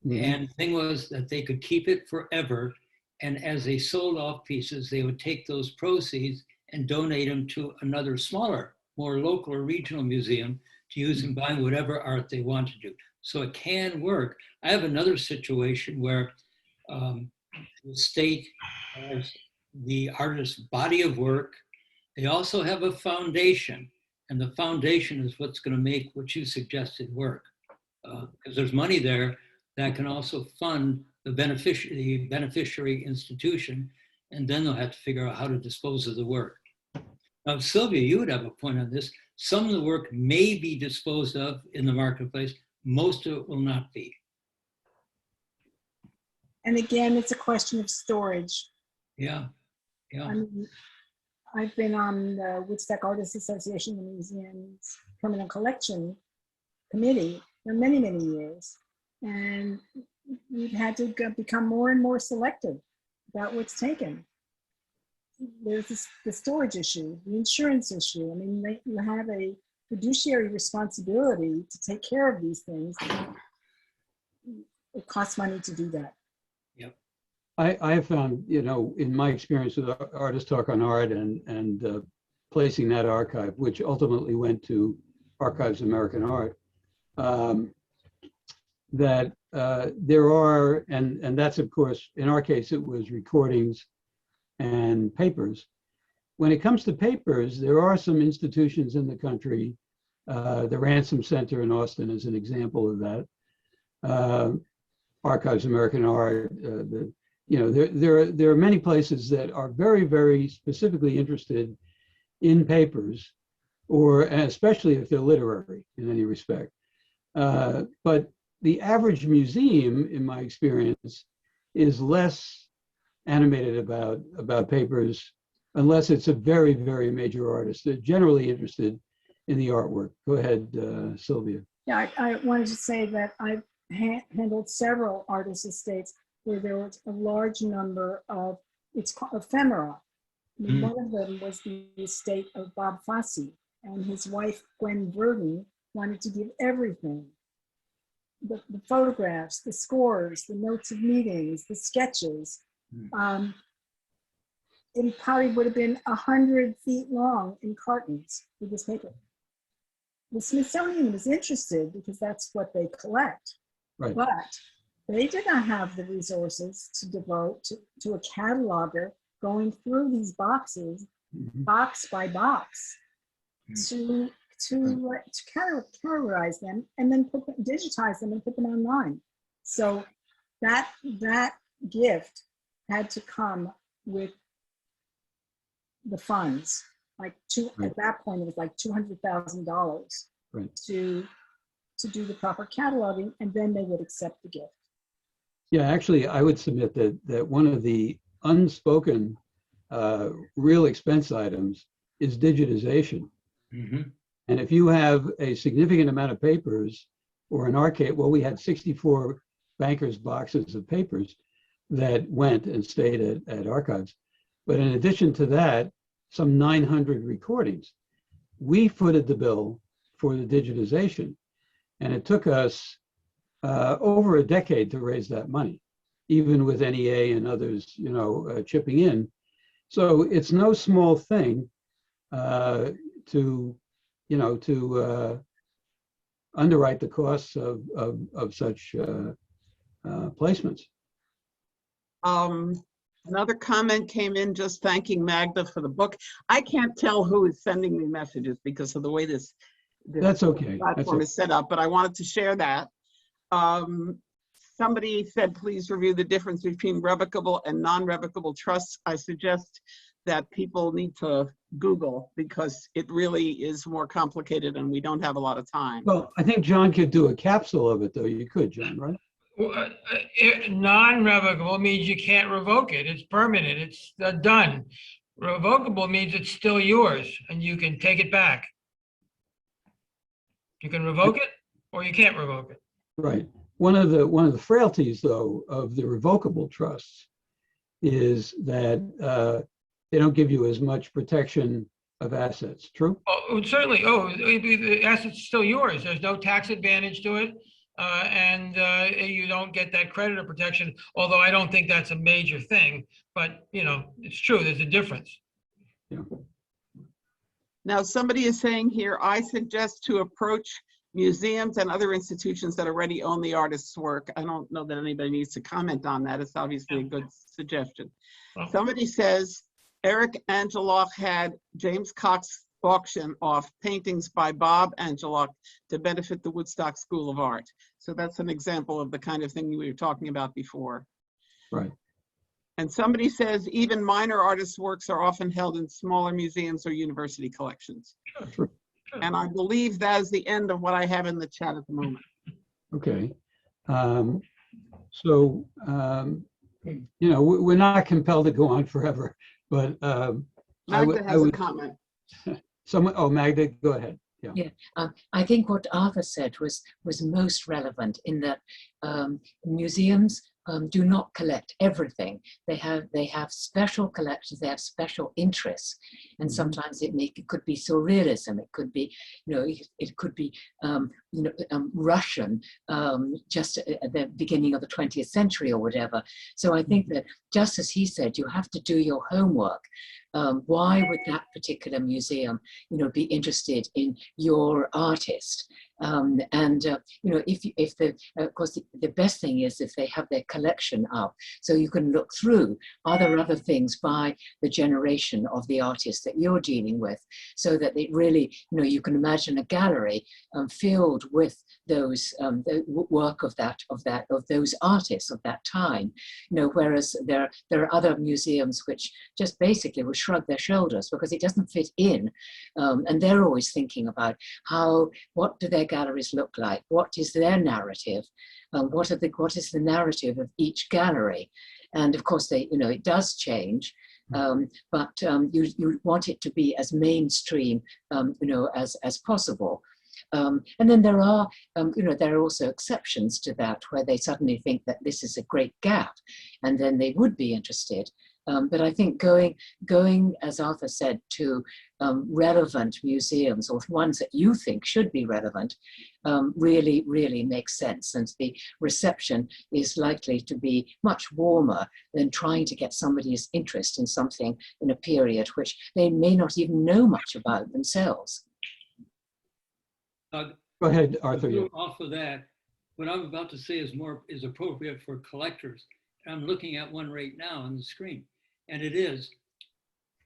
Speaker 5: And the thing was that they could keep it forever. And as they sold off pieces, they would take those proceeds and donate them to another smaller, more local or regional museum to use in buying whatever art they want to do. So it can work. I have another situation where the state has the artist's body of work. They also have a foundation, and the foundation is what's going to make what you suggested work. Because there's money there that can also fund the beneficiary institution, and then they'll have to figure out how to dispose of the work. Now, Sylvia, you would have a point on this. Some of the work may be disposed of in the marketplace. Most of it will not be.
Speaker 6: And again, it's a question of storage.
Speaker 5: Yeah, yeah.
Speaker 6: I mean, I've been on the Woodstock Artists Association and Museums Permanent Collection Committee for many, many years. And we've had to become more and more selective about what's taken. There's the storage issue, the insurance issue. I mean, you have a fiduciary responsibility to take care of these things. It costs money to do that.
Speaker 5: Yep.
Speaker 2: I have found, you know, in my experience with Artist Talk on Art and placing that archive, which ultimately went to Archives of American Art, that there are, and that's of course, in our case, it was recordings and papers. When it comes to papers, there are some institutions in the country, the Ransom Center in Austin is an example of that. Archives of American Art, there are many places that are very, very specifically interested in papers, or especially if they're literary in any respect. But the average museum, in my experience, is less animated about papers, unless it's a very, very major artist. They're generally interested in the artwork. Go ahead, Sylvia.
Speaker 6: Yeah, I wanted to say that I've handled several artist estates where there was a large number of, it's called ephemera. I mean, one of them was the estate of Bob Fosse, and his wife, Gwen Verdon, wanted to give everything. the photographs, the scores, the notes of meetings, the sketches. It probably would have been 100 feet long in cartons with this paper. The Smithsonian was interested because that's what they collect,
Speaker 2: Right.
Speaker 6: but they did not have the resources to devote to a cataloger going through these boxes, box by box, to categorize them and then digitize them and put them online. So that gift had to come with the funds. Like at that point, it was like $200,000
Speaker 2: Right.
Speaker 6: to do the proper cataloging, and then they would accept the gift.
Speaker 2: Yeah, actually, I would submit that one of the unspoken real expense items is digitization. And if you have a significant amount of papers, or in our case, well, we had 64 bankers' boxes of papers that went and stayed at archives. But in addition to that, some 900 recordings. We footed the bill for the digitization. And it took us over a decade to raise that money, even with NEA and others, chipping in. So it's no small thing to underwrite the costs of such placements.
Speaker 7: Another comment came in just thanking Magda for the book. I can't tell who is sending me messages because of the way this
Speaker 2: That's okay.
Speaker 7: platform is set up, but I wanted to share that. Somebody said, please review the difference between revocable and non-revocable trusts. I suggest that people need to Google because it really is more complicated and we don't have a lot of time.
Speaker 2: Well, I think John could do a capsule of it, though. You could, John, right?
Speaker 3: Non-revocable means you can't revoke it. It's permanent. It's done. Revocable means it's still yours and you can take it back. You can revoke it or you can't revoke it.
Speaker 2: Right. One of the frailties, though, of the revocable trusts is that they don't give you as much protection of assets. True?
Speaker 3: Oh, certainly. Oh, the asset's still yours. There's no tax advantage to it. And you don't get that creditor protection, although I don't think that's a major thing, but it's true, there's a difference.
Speaker 2: Yeah.
Speaker 7: Now, somebody is saying here, I suggest to approach museums and other institutions that already own the artist's work. I don't know that anybody needs to comment on that. It's obviously a good suggestion.
Speaker 3: Well,
Speaker 7: Somebody says, Eric Angeloff had James Cox auction off paintings by Bob Angeloff to benefit the Woodstock School of Art. So that's an example of the kind of thing we were talking about before.
Speaker 2: Right.
Speaker 7: And somebody says even minor artists' works are often held in smaller museums or university collections.
Speaker 2: Sure.
Speaker 7: And I believe that is the end of what I have in the chat at the moment.
Speaker 2: Okay. We're not compelled to go on forever, but
Speaker 7: Magda has a comment.
Speaker 2: Magda, go ahead.
Speaker 4: Yeah, I think what Arthur said was most relevant in that museums do not collect everything. They have special collections. They have special interests, and sometimes it could be surrealism. It could be it could be Russian just at the beginning of the 20th century or whatever. So I think that just as he said, you have to do your homework. Why would that particular museum, be interested in your artist? If of course, the best thing is if they have their collection up, so you can look through, are there other things by the generation of the artist that you're dealing with, so that it really, you can imagine a gallery filled with those the work of those artists of that time. Whereas there are other museums which just basically will shrug their shoulders because it doesn't fit in, and they're always thinking about what do their galleries look like, what is their narrative, what is the narrative of each gallery, and of course it does change, but you want it to be as mainstream as possible. And then there are also exceptions to that, where they suddenly think that this is a great gap, and then they would be interested. But I think going, as Arthur said, to relevant museums, or ones that you think should be relevant, really, really makes sense. And the reception is likely to be much warmer than trying to get somebody's interest in something in a period which they may not even know much about themselves.
Speaker 5: Go
Speaker 2: ahead, Arthur. Yeah.
Speaker 5: Off of that, what I'm about to say is appropriate for collectors. I'm looking at one right now on the screen, and it is,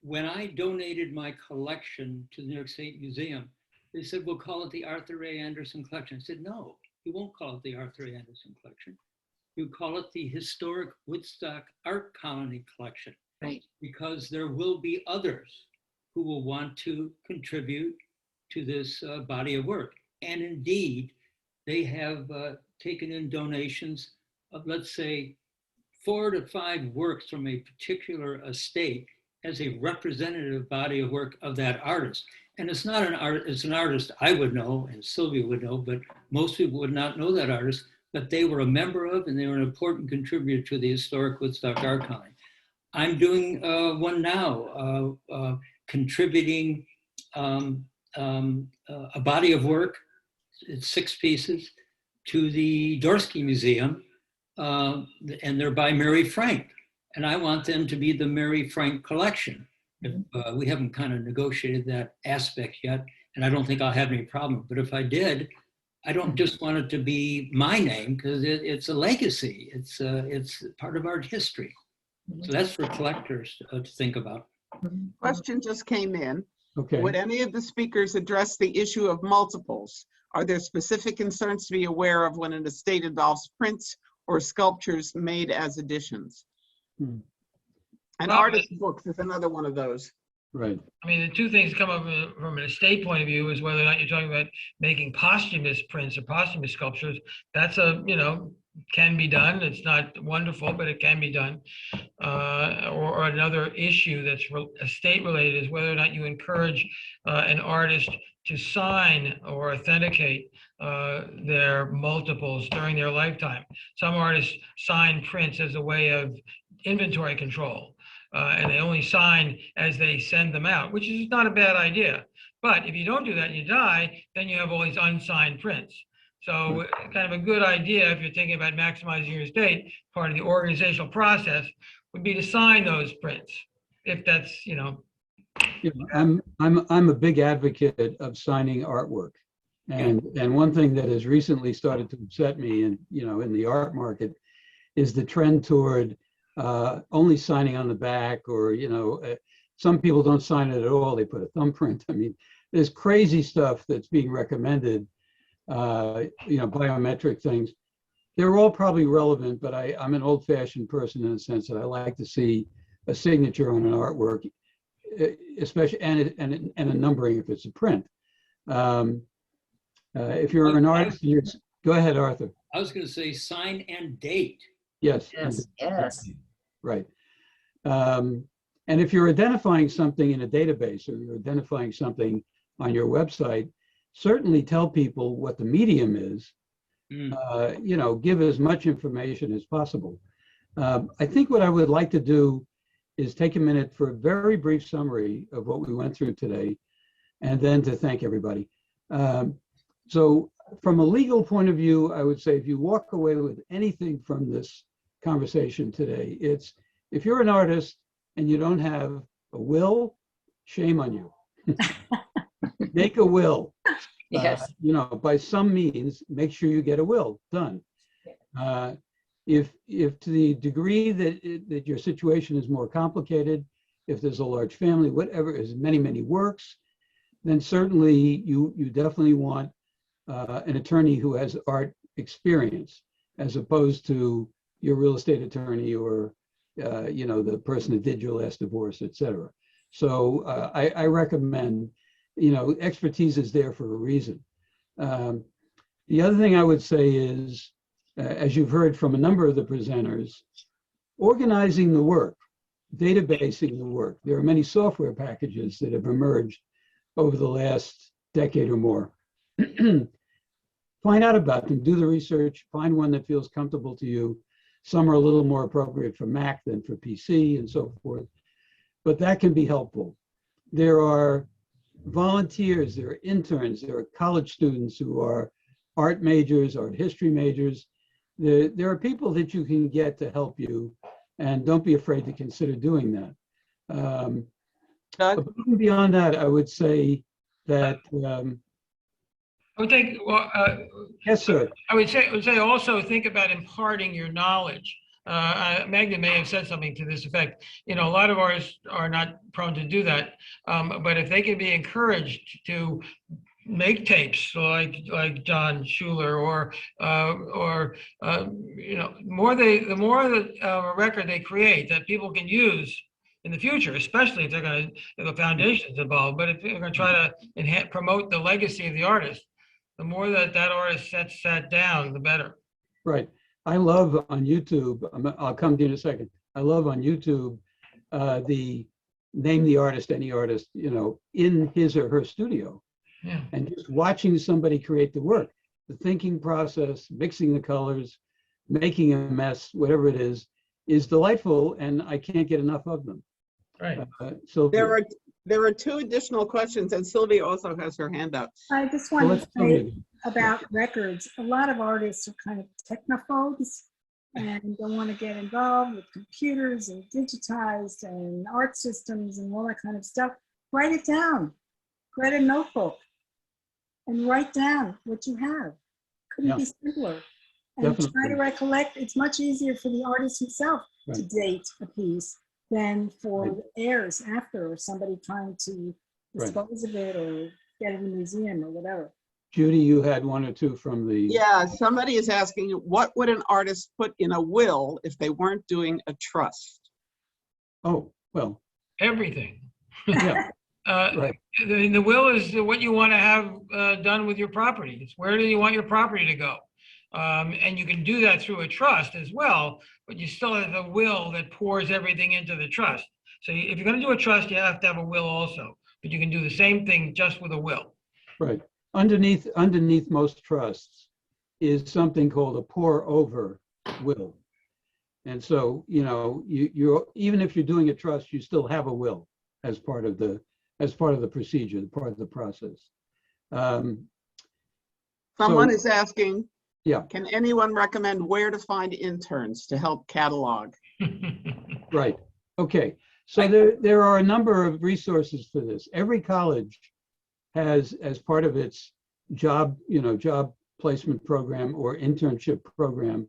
Speaker 5: when I donated my collection to the New York State Museum, they said, we'll call it the Arthur A. Anderson Collection. I said, no, you won't call it the Arthur A. Anderson Collection. You call it the Historic Woodstock Art Colony Collection.
Speaker 4: Right.
Speaker 5: Because there will be others who will want to contribute to this body of work. And indeed, they have taken in donations of, let's say, 4 to 5 works from a particular estate as a representative body of work of that artist. And it's not an art, it's an artist I would know and Sylvia would know, but most people would not know that artist, but they were a member of and they were an important contributor to the Historic Woodstock Art Colony. I'm doing one now, contributing a body of work, it's 6 pieces, to the Dorsky Museum, and they're by Mary Frank. And I want them to be the Mary Frank collection. We haven't kind of negotiated that aspect yet, and I don't think I'll have any problem. But if I did, I don't just want it to be my name, because it's a legacy. It's part of art history. So that's for collectors to think about.
Speaker 7: Question just came in.
Speaker 2: Okay.
Speaker 7: Would any of the speakers address the issue of multiples? Are there specific concerns to be aware of when an estate involves prints or sculptures made as additions? And
Speaker 3: Well,
Speaker 7: artist books is another one of those.
Speaker 2: Right.
Speaker 3: I mean, the two things come up from an estate point of view is whether or not you're talking about making posthumous prints or posthumous sculptures. That's can be done. It's not wonderful, but it can be done. Or another issue that's estate related is whether or not you encourage an artist to sign or authenticate their multiples during their lifetime. Some artists sign prints as a way of inventory control. And they only sign as they send them out, which is not a bad idea. But if you don't do that and you die, then you have all these unsigned prints. So kind of a good idea, if you're thinking about maximizing your estate, part of the organizational process would be to sign those prints, if that's,
Speaker 2: I'm a big advocate of signing artwork. And one thing that has recently started to upset me in the art market is the trend toward only signing on the back, or some people don't sign it at all, they put a thumbprint. I mean, there's crazy stuff that's being recommended, biometric things. They're all probably relevant, but I'm an old-fashioned person in the sense that I like to see a signature on an artwork, especially and a numbering if it's a print. If you're an artist, go ahead, Arthur.
Speaker 5: I was going to say sign and date.
Speaker 2: Yes.
Speaker 4: Yes.
Speaker 2: Right. And if you're identifying something in a database, or you're identifying something on your website, certainly tell people what the medium is. Give as much information as possible. I think what I would like to do is take a minute for a very brief summary of what we went through today, and then to thank everybody. So from a legal point of view, I would say if you walk away with anything from this conversation today, it's if you're an artist and you don't have a will, shame on you. Make a will.
Speaker 4: Yes.
Speaker 2: By some means, make sure you get a will done. If to the degree that your situation is more complicated, if there's a large family, whatever, is many works, then certainly you definitely want an attorney who has art experience, as opposed to your real estate attorney or the person that did your last divorce, etc. So I recommend, expertise is there for a reason. The other thing I would say is, as you've heard from a number of the presenters, organizing the work, databasing the work. There are many software packages that have emerged over the last decade or more. Find out about them, do the research, find one that feels comfortable to you. Some are a little more appropriate for Mac than for PC and so forth, but that can be helpful. There are volunteers, there are interns, there are college students who are art majors, art history majors. There are people that you can get to help you, and don't be afraid to consider doing that.
Speaker 7: Doug?
Speaker 2: But beyond that, I would say that,
Speaker 3: I would think, well,
Speaker 2: yes, sir.
Speaker 3: I would say also think about imparting your knowledge. Magda may have said something to this effect. You know, a lot of artists are not prone to do that, but if they can be encouraged to make tapes like Johnschuler or you know, the more the record they create that people can use in the future, especially if they're going to, if the foundation's involved, but if they're going to try to promote the legacy of the artist, the more that artist sets that down, the better.
Speaker 2: Right. I love on YouTube, I'll come to you in a second. I love on YouTube the name the artist, any artist, you know, in his or her studio.
Speaker 3: Yeah.
Speaker 2: And just watching somebody create the work, the thinking process, mixing the colors, making a mess, whatever it is delightful, and I can't get enough of them.
Speaker 3: Right.
Speaker 2: So
Speaker 7: There are two additional questions, and Sylvia also has her hand up.
Speaker 6: I just
Speaker 2: well,
Speaker 6: wanted to
Speaker 2: let's
Speaker 6: say about records. A lot of artists are kind of technophobes and don't want to get involved with computers and digitized and art systems and all that kind of stuff. Write it down. Get a notebook and write down what you have. Couldn't be simpler. And try to
Speaker 2: Definitely.
Speaker 6: recollect. It's much easier for the artist himself to
Speaker 2: Right.
Speaker 6: date a piece than for
Speaker 2: Right.
Speaker 6: the heirs after, or somebody trying to
Speaker 2: Right.
Speaker 6: dispose of it or get it in a museum or whatever.
Speaker 2: Judy, you had one or two from the.
Speaker 7: Yeah, somebody is asking, what would an artist put in a will if they weren't doing a trust?
Speaker 2: Oh, well,
Speaker 3: Everything.
Speaker 2: yeah, right.
Speaker 3: The will is what you want to have done with your property. It's where do you want your property to go? And you can do that through a trust as well, but you still have a will that pours everything into the trust. So if you're going to do a trust, you have to have a will also, but you can do the same thing just with a will.
Speaker 2: Right. Underneath most trusts is something called a pour over will. And so, you know, you're even if you're doing a trust, you still have a will as part of the procedure, part of the process.
Speaker 7: Someone
Speaker 2: So-
Speaker 7: is asking,
Speaker 2: Yeah,
Speaker 7: can anyone recommend where to find interns to help catalog?
Speaker 2: right. Okay. So there are a number of resources for this. Every college has, as part of its job placement program or internship program,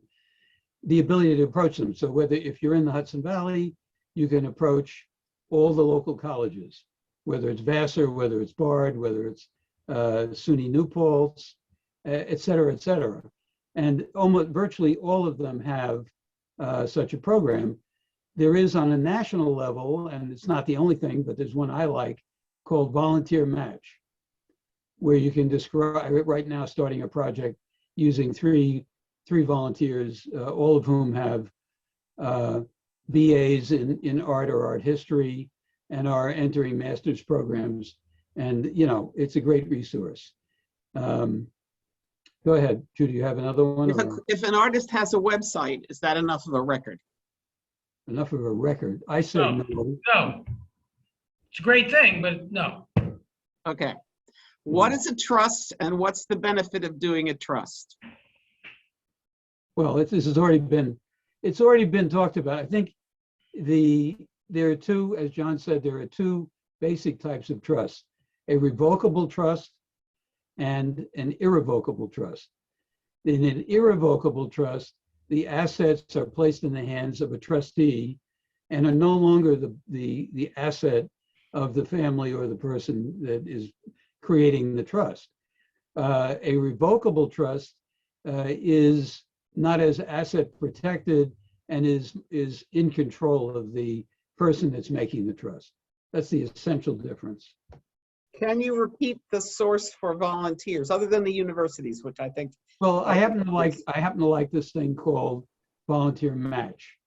Speaker 2: the ability to approach them. So whether if you're in the Hudson Valley, you can approach all the local colleges, whether it's Vassar, whether it's Bard, whether it's SUNY New Paltz, et cetera, et cetera. And almost virtually all of them have such a program. There is on a national level, and it's not the only thing, but there's one I like called Volunteer Match, where you can describe right now starting a project using three volunteers, all of whom have BAs in art or art history and are entering master's programs. And, you know, it's a great resource. Go ahead, Judy, you have another one?
Speaker 7: If an artist has a website, is that enough of a record?
Speaker 2: Enough of a record? I say
Speaker 3: No.
Speaker 2: no.
Speaker 3: No, it's a great thing, but no.
Speaker 7: Okay. What is a trust and what's the benefit of doing a trust?
Speaker 2: Well, this has already been talked about. I think there are two, as John said, there are two basic types of trust: a revocable trust and an irrevocable trust. In an irrevocable trust, the assets are placed in the hands of a trustee and are no longer the asset of the family or the person that is creating the trust. A revocable trust is not as asset protected and is in control of the person that's making the trust. That's the essential difference.
Speaker 7: Can you repeat the source for volunteers other than the universities, which I think?
Speaker 2: Well, I happen to like this thing called Volunteer Match,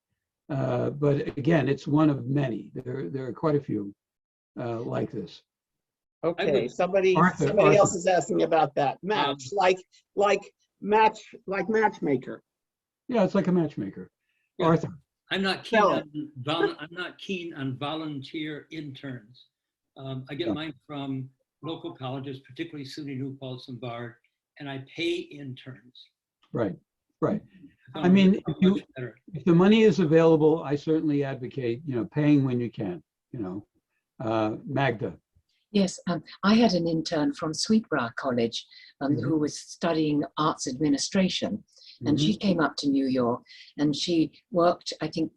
Speaker 2: but again, it's one of many. There are quite a few like this.
Speaker 7: Okay, somebody
Speaker 2: Arthur.
Speaker 7: else is asking about that. Match, like matchmaker.
Speaker 2: Yeah, it's like a matchmaker.
Speaker 5: Yeah.
Speaker 2: Arthur.
Speaker 5: I'm not keen
Speaker 7: Bill.
Speaker 5: I'm not keen on volunteer interns. I get
Speaker 2: Yeah.
Speaker 5: mine from local colleges, particularly SUNY New Paltz and Bard, and I pay interns.
Speaker 2: Right, right.
Speaker 5: I
Speaker 2: I
Speaker 5: found
Speaker 2: mean,
Speaker 5: it
Speaker 2: if
Speaker 5: much better.
Speaker 2: if the money is available, I certainly advocate, paying when you can, Magda.
Speaker 4: Yes, I had an intern from Sweetbriar College
Speaker 2: Mhm.
Speaker 4: who was studying arts administration. And she came up to New York and she worked, I think,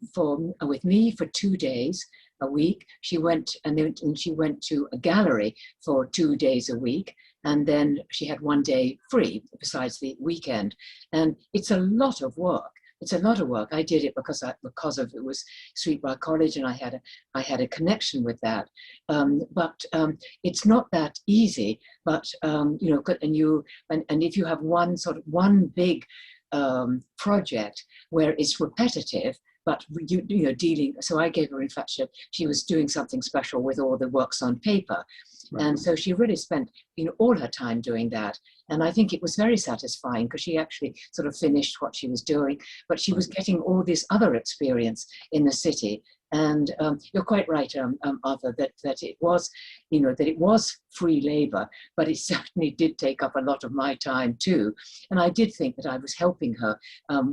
Speaker 4: with me for 2 days a week. She went and she went to a gallery for 2 days a week. And then she had 1 day free besides the weekend. And it's a lot of work. It's a lot of work. I did it because it was Sweetbriar College, and I had a connection with that. But it's not that easy. But and if you have one big project where it's repetitive, but dealing. So I gave her, in fact, she was doing something special with all the works on paper.
Speaker 2: Right.
Speaker 4: And so she really spent all her time doing that. And I think it was very satisfying because she actually sort of finished what she was doing, but she was getting all this other experience in the city. And you're quite right, Arthur, that it was free labor, but it certainly did take up a lot of my time too. And I did think that I was helping her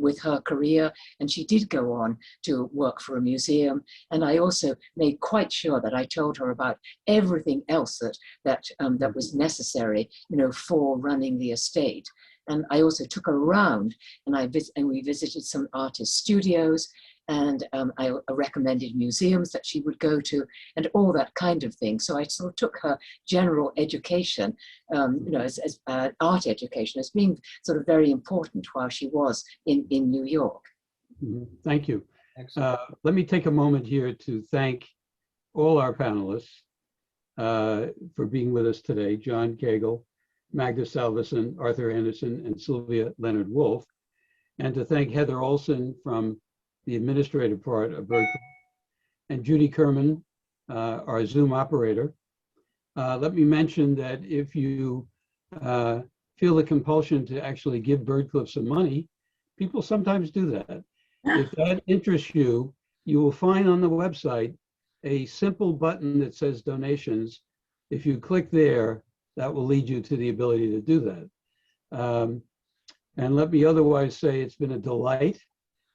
Speaker 4: with her career, and she did go on to work for a museum. And I also made quite sure that I told her about everything else that was necessary, for running the estate. And I also took her around, and we visited some artist studios. And I recommended museums that she would go to and all that kind of thing. So I sort of took her general education, as art education, as being sort of very important while she was in New York.
Speaker 2: Thank you.
Speaker 5: Excellent.
Speaker 2: Let me take a moment here to thank all our panelists for being with us today: John Koegel, Magda Salvesen, Arthur Anderson, and Sylvia Leonard Wolf, and to thank Heather Olson from the administrative part of Byrdcliffe, and Judy Kerman, our Zoom operator. Let me mention that if you feel the compulsion to actually give Byrdcliffe some money, people sometimes do that. If that interests you, you will find on the website a simple button that says donations. If you click there, that will lead you to the ability to do that. And let me otherwise say it's been a delight.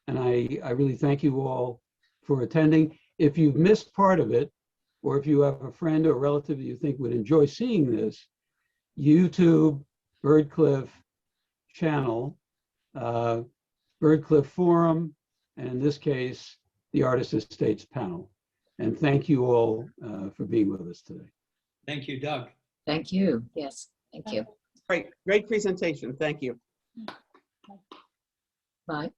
Speaker 2: And I really thank you all for attending. If you've missed part of it, or if you have a friend or relative that you think would enjoy seeing this, YouTube, Byrdcliffe channel, Byrdcliffe Forum, and in this case, the Artist Estates panel. And thank you all for being with us today.
Speaker 5: Thank you, Doug.
Speaker 4: Thank you. Yes, thank you.
Speaker 7: Great presentation. Thank you.
Speaker 4: Bye.